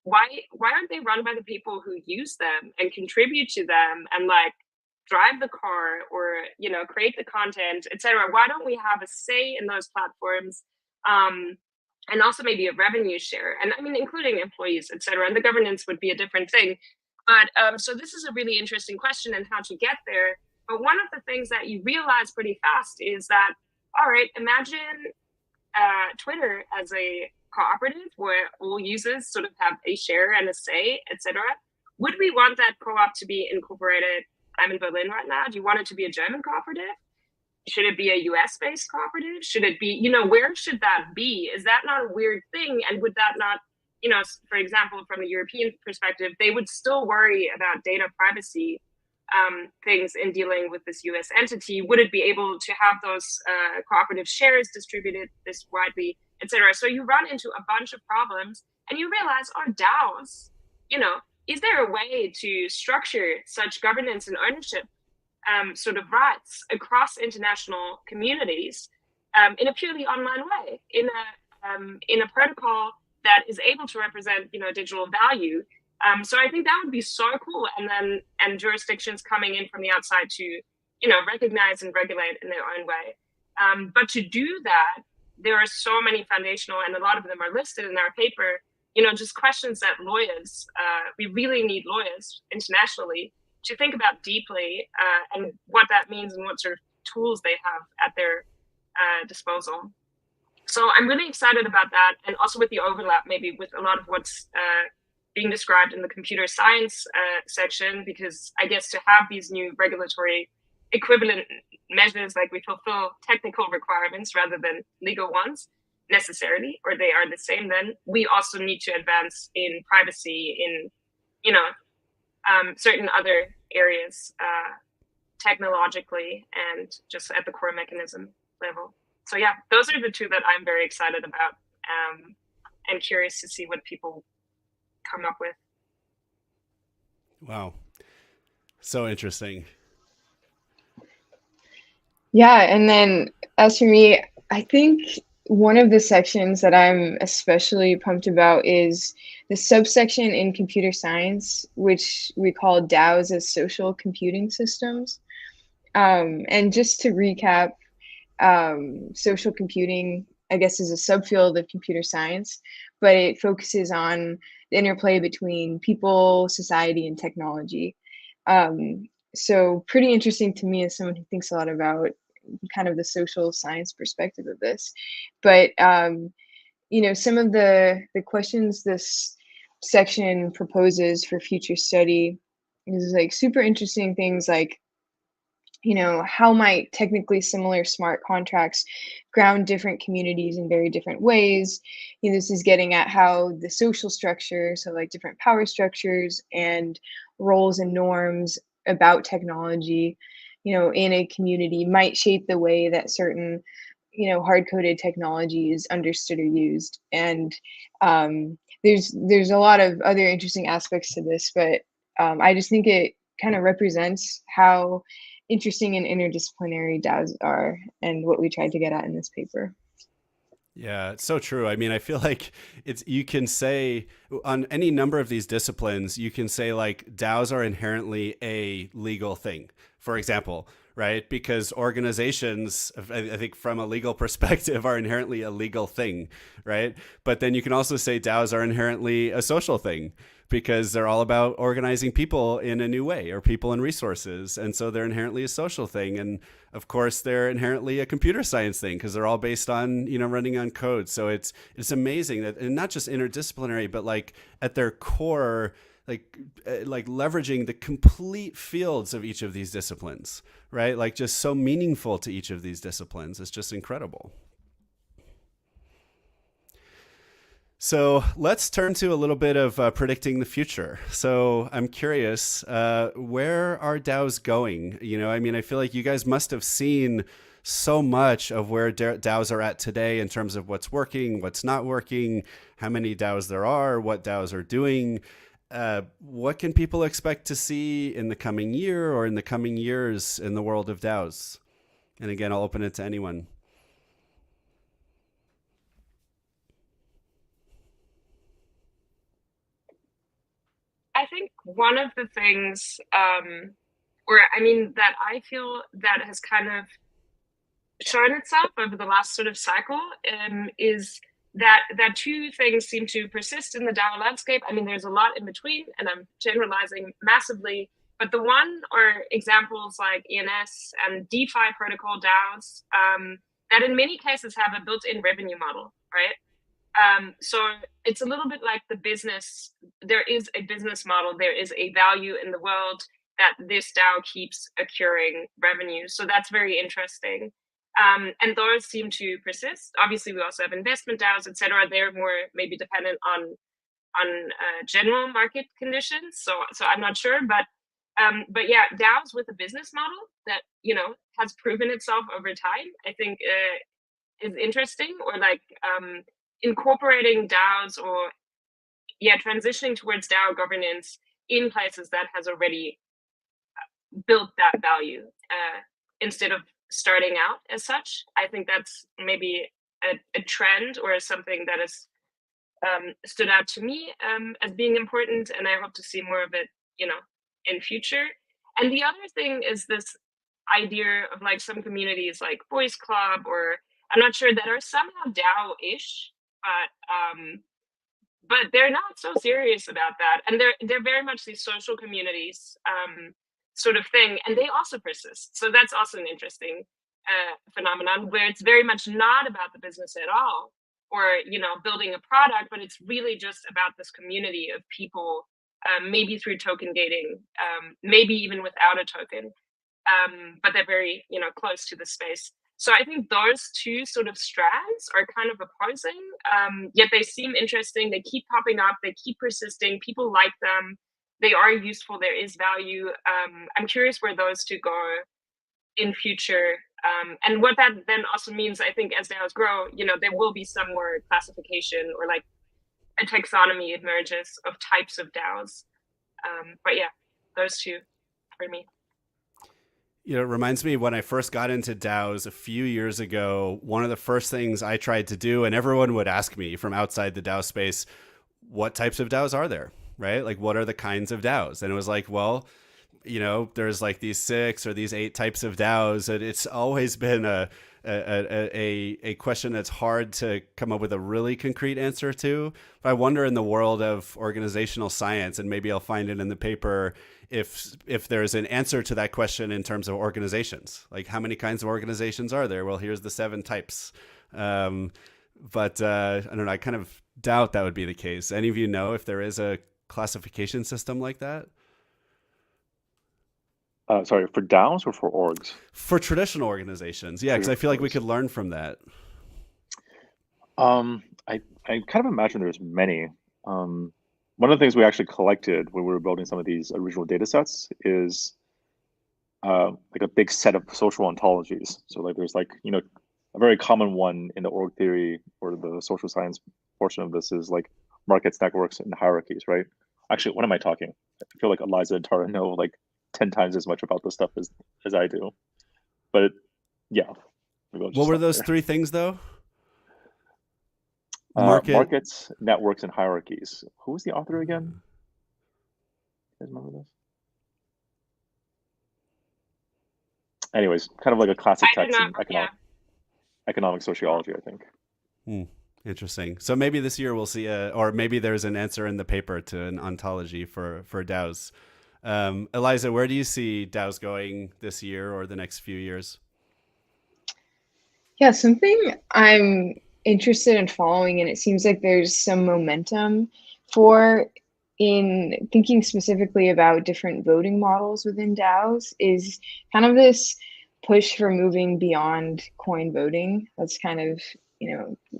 S3: why aren't they run by the people who use them and contribute to them and like drive the car or create the content, etc.? Why don't we have a say in those platforms, and also maybe a revenue share, and I mean including employees, etc.? And the governance would be a different thing. But so this is a really interesting question and how to get there. But one of the things that you realize pretty fast is that, all right, imagine Twitter as a cooperative where all users sort of have a share and a say, etc. Would we want that co-op to be incorporated? I'm in Berlin right now. Do you want it to be a German cooperative? Should it be a US-based cooperative? Should it be, where should that be? Is that not a weird thing? And would that not, for example, from a European perspective, they would still worry about data privacy things in dealing with this US entity? Would it be able to have those cooperative shares distributed this widely, etc.? So you run into a bunch of problems and you realize, DAOs, is there a way to structure such governance and ownership sort of rights across international communities in a purely online way, in a protocol that is able to represent, digital value? So I think that would be so cool. And jurisdictions coming in from the outside to, recognize and regulate in their own way. But to do that, there are so many foundational, and a lot of them are listed in our paper, just questions that lawyers, we really need lawyers internationally to think about deeply, and what that means and what sort of tools they have at their disposal. So I'm really excited about that, and also with the overlap maybe with a lot of what's being described in the computer science section, because I guess to have these new regulatory equivalent measures, like we fulfill technical requirements rather than legal ones necessarily, or they are the same, then we also need to advance in privacy, in, certain other areas technologically and just at the core mechanism level. So yeah, those are the two that I'm very excited about, and curious to see what people come up with.
S1: Wow. So interesting.
S4: Yeah, and then as for me, I think one of the sections that I'm especially pumped about is the subsection in computer science, which we call DAOs as social computing systems. And just to recap, social computing, I guess, is a subfield of computer science, but it focuses on the interplay between people, society, and technology. So pretty interesting to me as someone who thinks a lot about kind of the social science perspective of this. But some of the questions this section proposes for future study is like super interesting things like, how might technically similar smart contracts ground different communities in very different ways? This is getting at how the social structure, so like different power structures and roles and norms about technology, in a community might shape the way that certain, hard-coded technology is understood or used. And there's a lot of other interesting aspects to this, but I just think it kind of represents how interesting and interdisciplinary DAOs are and what we tried to get at in this paper.
S1: Yeah, it's so true. I mean, I feel like you can say on any number of these disciplines, you can say like DAOs are inherently a legal thing, for example, right? Because organizations, I think from a legal perspective, are inherently a legal thing, right? But then you can also say DAOs are inherently a social thing, because they're all about organizing people in a new way, or people and resources. And so they're inherently a social thing. And of course, they're inherently a computer science thing, because they're all based on, running on code. So it's amazing that, and not just interdisciplinary, but like at their core, like leveraging the complete fields of each of these disciplines, right? Like just so meaningful to each of these disciplines. It's just incredible. So let's turn to a little bit of predicting the future. So I'm curious, where are DAOs going? I feel like you guys must have seen so much of where DAOs are at today in terms of what's working, what's not working, how many DAOs there are, what DAOs are doing. What can people expect to see in the coming year or in the coming years in the world of DAOs? And again, I'll open it to anyone.
S3: I think one of the things, that I feel that has kind of shown itself over the last sort of cycle is that two things seem to persist in the DAO landscape. I mean, there's a lot in between, and I'm generalizing massively, but the one are examples like ENS and DeFi protocol DAOs that in many cases have a built-in revenue model, right? So it's a little bit like the business. There is a business model. There is a value in the world that this DAO keeps accruing revenue. So that's very interesting. And those seem to persist. Obviously, we also have investment DAOs, et cetera. They're more maybe dependent on general market conditions. So I'm not sure, but yeah, DAOs with a business model that has proven itself over time, I think is interesting. Or like incorporating DAOs, or transitioning towards DAO governance in places that has already built that value instead of starting out as such. I think that's maybe a trend or something that has stood out to me as being important, and I hope to see more of it, in future. And the other thing is this idea of like some communities like Boys Club, or I'm not sure, that are somehow DAO-ish, but they're not so serious about that, and they're very much these social communities sort of thing, and they also persist. So that's also an interesting phenomenon, where it's very much not about the business at all, or building a product, but it's really just about this community of people, maybe through token gating, maybe even without a token, but they're very close to the space. So I think those two sort of strands are kind of opposing, yet they seem interesting. They keep popping up. They keep persisting. People like them. They are useful. There is value. I'm curious where those two go in future. And what that then also means, I think, as DAOs grow, there will be some more classification, or like a taxonomy emerges of types of DAOs. But yeah, those two for me.
S1: It reminds me when I first got into DAOs a few years ago, one of the first things I tried to do, and everyone would ask me from outside the DAO space, what types of DAOs are there, right? Like, what are the kinds of DAOs? And it was like, well, there's like these 6 or these 8 types of DAOs. And it's always been a question that's hard to come up with a really concrete answer to. But I wonder, in the world of organizational science, and maybe I'll find it in the paper, if there's an answer to that question in terms of organizations. Like, how many kinds of organizations are there? Well, here's the 7 types. But I don't know. I kind of doubt that would be the case. Any of you know if there is a classification system like that?
S2: Sorry, for DAOs or for orgs?
S1: For traditional organizations, yeah, because I feel like we could learn from that.
S2: I kind of imagine there's many. One of the things we actually collected when we were building some of these original data sets is like a big set of social ontologies. So like there's like, a very common one in the org theory or the social science portion of this is like markets, networks, and hierarchies, right? Actually, what am I talking? I feel like Eliza and Tara know like 10 times as much about this stuff as I do. But yeah.
S1: What were those three things though?
S2: Markets, networks, and hierarchies. Who was the author again? You guys remember this? Anyways, kind of like a classic text in economic sociology, I think.
S1: Interesting. So maybe this year we'll see or maybe there's an answer in the paper to an ontology for DAOs. Eliza, where do you see DAOs going this year or the next few years?
S4: Yeah, something I'm interested in following, and it seems like there's some momentum for in thinking specifically about different voting models within DAOs, is kind of this push for moving beyond coin voting. That's kind of,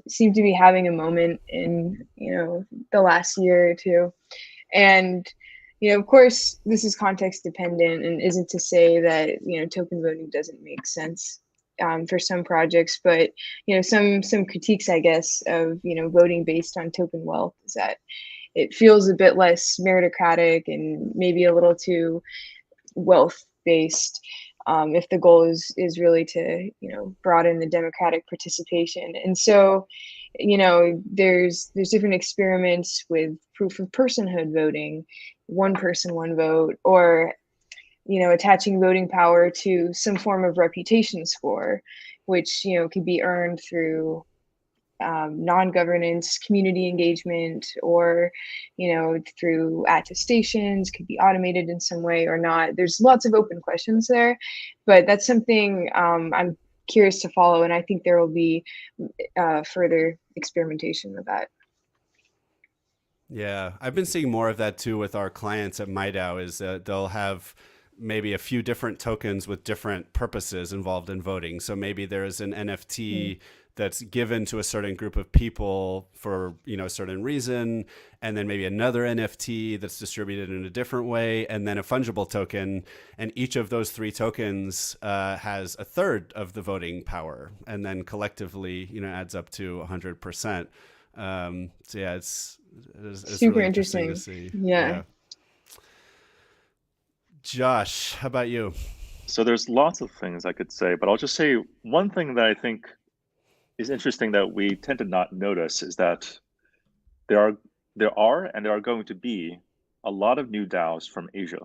S4: seemed to be having a moment in, the last year or two. And, of course, this is context dependent and isn't to say that, token voting doesn't make sense for some projects, but some critiques, I guess, of voting based on token wealth is that it feels a bit less meritocratic and maybe a little too wealth based. If the goal is really to broaden the democratic participation. And so there's different experiments with proof of personhood voting, one person, one vote, or attaching voting power to some form of reputation score, which, could be earned through non-governance, community engagement, or, through attestations, could be automated in some way or not. There's lots of open questions there, but that's something I'm curious to follow. And I think there will be further experimentation with that.
S1: Yeah, I've been seeing more of that too with our clients at MyDAO is that they'll have maybe a few different tokens with different purposes involved in voting. So maybe there is an NFT that's given to a certain group of people for, a certain reason, and then maybe another NFT that's distributed in a different way, and then a fungible token. And each of those three tokens has a third of the voting power, and then collectively, adds up to 100%. So yeah, it's
S4: super
S1: really
S4: interesting
S1: to see.
S4: Yeah.
S1: Josh, how about you?
S2: So there's lots of things I could say, but I'll just say one thing that I think is interesting that we tend to not notice is that there are going to be a lot of new DAOs from Asia.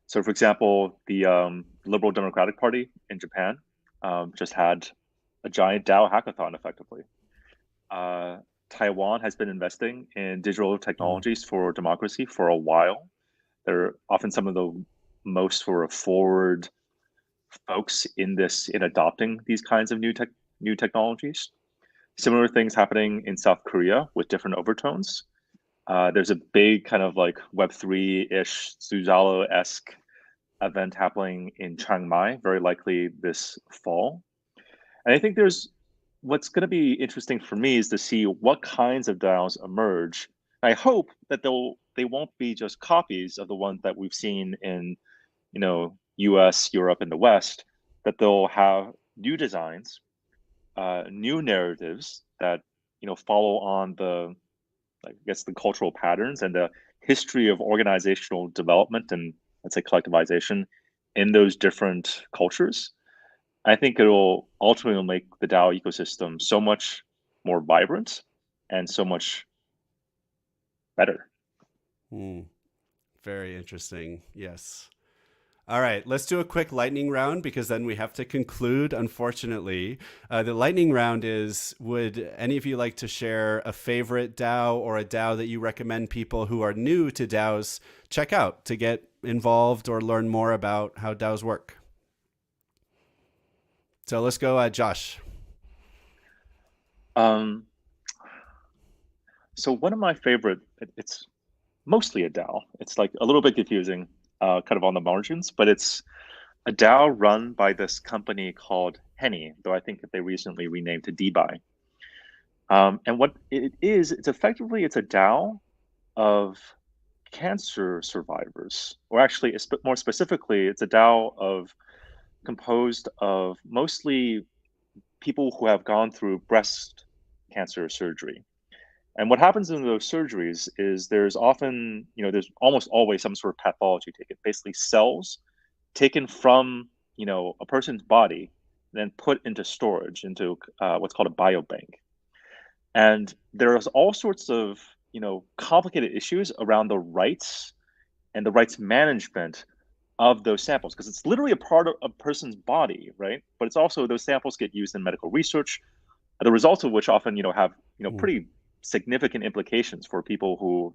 S2: So for example, the Liberal Democratic Party in Japan just had a giant DAO hackathon effectively. Taiwan has been investing in digital technologies for democracy for a while. They're often some of the most sort of forward folks in adopting these kinds of new technologies. Similar things happening in South Korea with different overtones. There's a big kind of like Web3-ish, Suzalo-esque event happening in Chiang Mai, very likely this fall. And I think what's going to be interesting for me is to see what kinds of DAOs emerge. I hope that they won't be just copies of the ones that we've seen in, US, Europe, and the West, that they'll have new designs, new narratives that, follow on the cultural patterns and the history of organizational development and, let's say, collectivization in those different cultures. I think it'll ultimately make the DAO ecosystem so much more vibrant and so much better.
S1: Very interesting. Yes. All right, let's do a quick lightning round because then we have to conclude, unfortunately. The lightning round is, would any of you like to share a favorite DAO or a DAO that you recommend people who are new to DAOs check out to get involved or learn more about how DAOs work? So let's go, Josh.
S2: Um, so one of my favorite, it's mostly a DAO. It's like a little bit confusing, kind of on the margins, but it's a DAO run by this company called Henny, though I think that they recently renamed to DBuy. And what it is, it's a DAO of cancer survivors, or actually, more specifically, it's a DAO composed of mostly people who have gone through breast cancer surgery. And what happens in those surgeries is there's almost always some sort of pathology taken, basically cells taken from, a person's body, then put into storage into what's called a biobank. And there's all sorts of, complicated issues around the rights and the rights management of those samples, because it's literally a part of a person's body, right? But it's also, those samples get used in medical research, the results of which often, have, pretty significant implications for people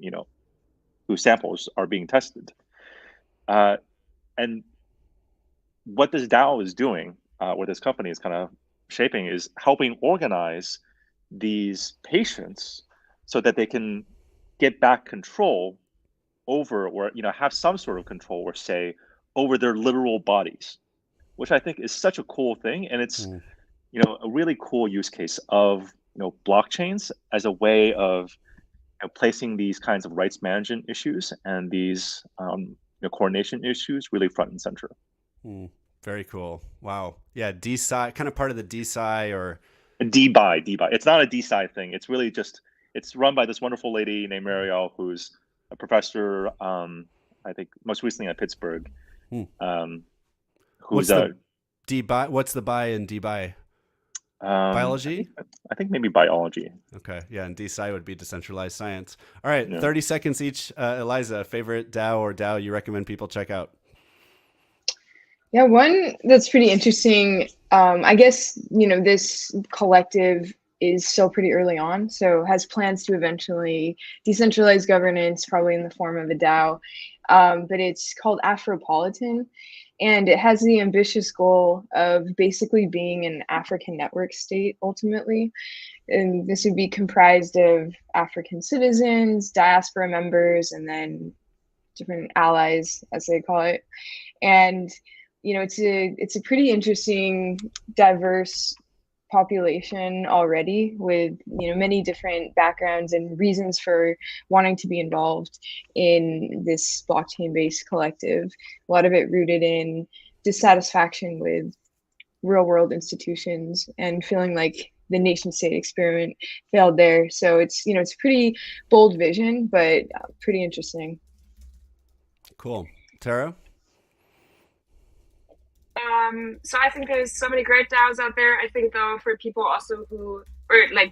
S2: whose samples are being tested. And what this DAO is doing, what this company is kind of shaping, is helping organize these patients so that they can get back control over, or have some sort of control or say over their literal bodies, which I think is such a cool thing. And it's a really cool use case of blockchains as a way of placing these kinds of rights management issues and these coordination issues really front and center.
S1: Very cool. Wow. Yeah, DSci, kind of part of the DSci or
S2: DBuy. It's not a DSci thing. It's really just, it's run by this wonderful lady named Marielle, who's a professor, I think most recently at Pittsburgh.
S1: What's the DBuy? What's the buy in DBuy? Biology?
S2: I think maybe biology.
S1: Okay. Yeah. And DSci would be decentralized science. All right. Yeah. 30 seconds each. Eliza, favorite DAO or DAO you recommend people check out?
S4: Yeah, one that's pretty interesting. I guess, this collective is still pretty early on, so has plans to eventually decentralize governance, probably in the form of a DAO. But it's called Afropolitan, and it has the ambitious goal of basically being an African network state ultimately. And this would be comprised of African citizens, diaspora members, and then different allies, as they call it. And it's a pretty interesting, diverse population already, with many different backgrounds and reasons for wanting to be involved in this blockchain-based collective. A lot of it rooted in dissatisfaction with real-world institutions and feeling like the nation-state experiment failed there. So it's it's a pretty bold vision, but pretty interesting.
S1: Cool. Tara?
S3: So I think there's so many great DAOs out there. I think though, for people also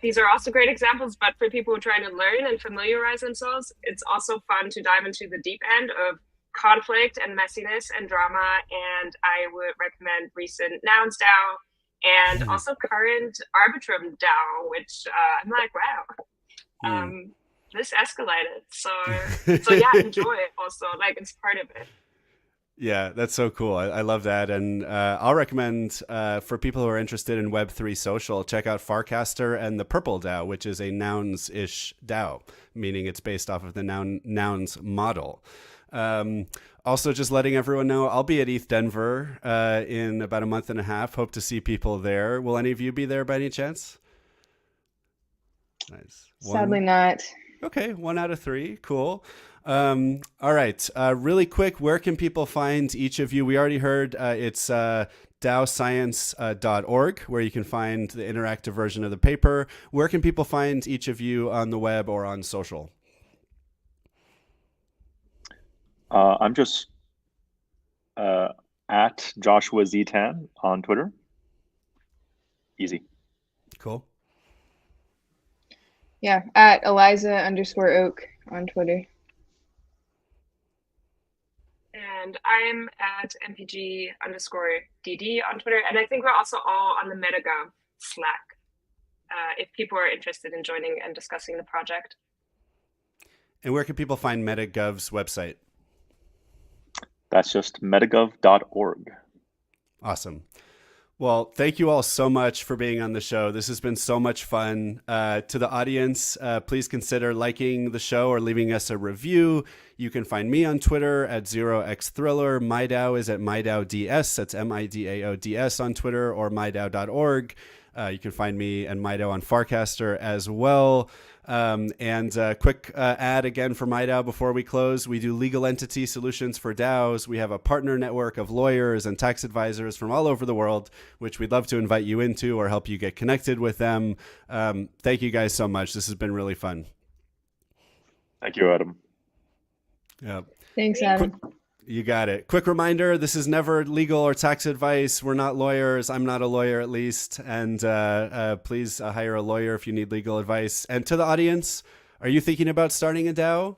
S3: these are also great examples, but for people who are trying to learn and familiarize themselves, it's also fun to dive into the deep end of conflict and messiness and drama. And I would recommend recent Nouns DAO and also current Arbitrum DAO, which I'm like, wow, this escalated. So yeah, enjoy it also. Like, it's part of it.
S1: Yeah, that's so cool. I love that. And I'll recommend for people who are interested in Web3 social, check out Farcaster and the Purple DAO, which is a nouns-ish DAO, meaning it's based off of the nouns model. Also, just letting everyone know, I'll be at ETH Denver in about a month and a half. Hope to see people there. Will any of you be there by any chance? Nice.
S4: Sadly not.
S1: Okay, 1 out of 3. Cool. All right. Really quick, where can people find each of you? We already heard it's DAOscience.org, where you can find the interactive version of the paper. Where can people find each of you on the web or on social?
S2: I'm just at Joshua Ztan on Twitter. Easy.
S1: Cool.
S4: Yeah, at Eliza_Oak on Twitter.
S3: And I'm at MPG_DD on Twitter. And I think we're also all on the MetaGov Slack if people are interested in joining and discussing the project.
S1: And where can people find MetaGov's website?
S2: That's just metagov.org.
S1: Awesome. Well, thank you all so much for being on the show. This has been so much fun. To the audience, please consider liking the show or leaving us a review. You can find me on Twitter at 0xthriller. MyDAO is at MyDAODS. That's MIDAODS on Twitter, or MyDAO.org. You can find me and MyDAO on Farcaster as well. Quick ad again for MyDAO before we close. We do legal entity solutions for DAOs. We have a partner network of lawyers and tax advisors from all over the world, which we'd love to invite you into or help you get connected with them. Thank you guys so much. This has been really fun.
S2: Thank you, Adam.
S1: Yeah.
S4: Thanks, Adam.
S1: You got it. Quick reminder, this is never legal or tax advice. We're not lawyers. I'm not a lawyer, at least. And please hire a lawyer if you need legal advice. And to the audience, are you thinking about starting a DAO?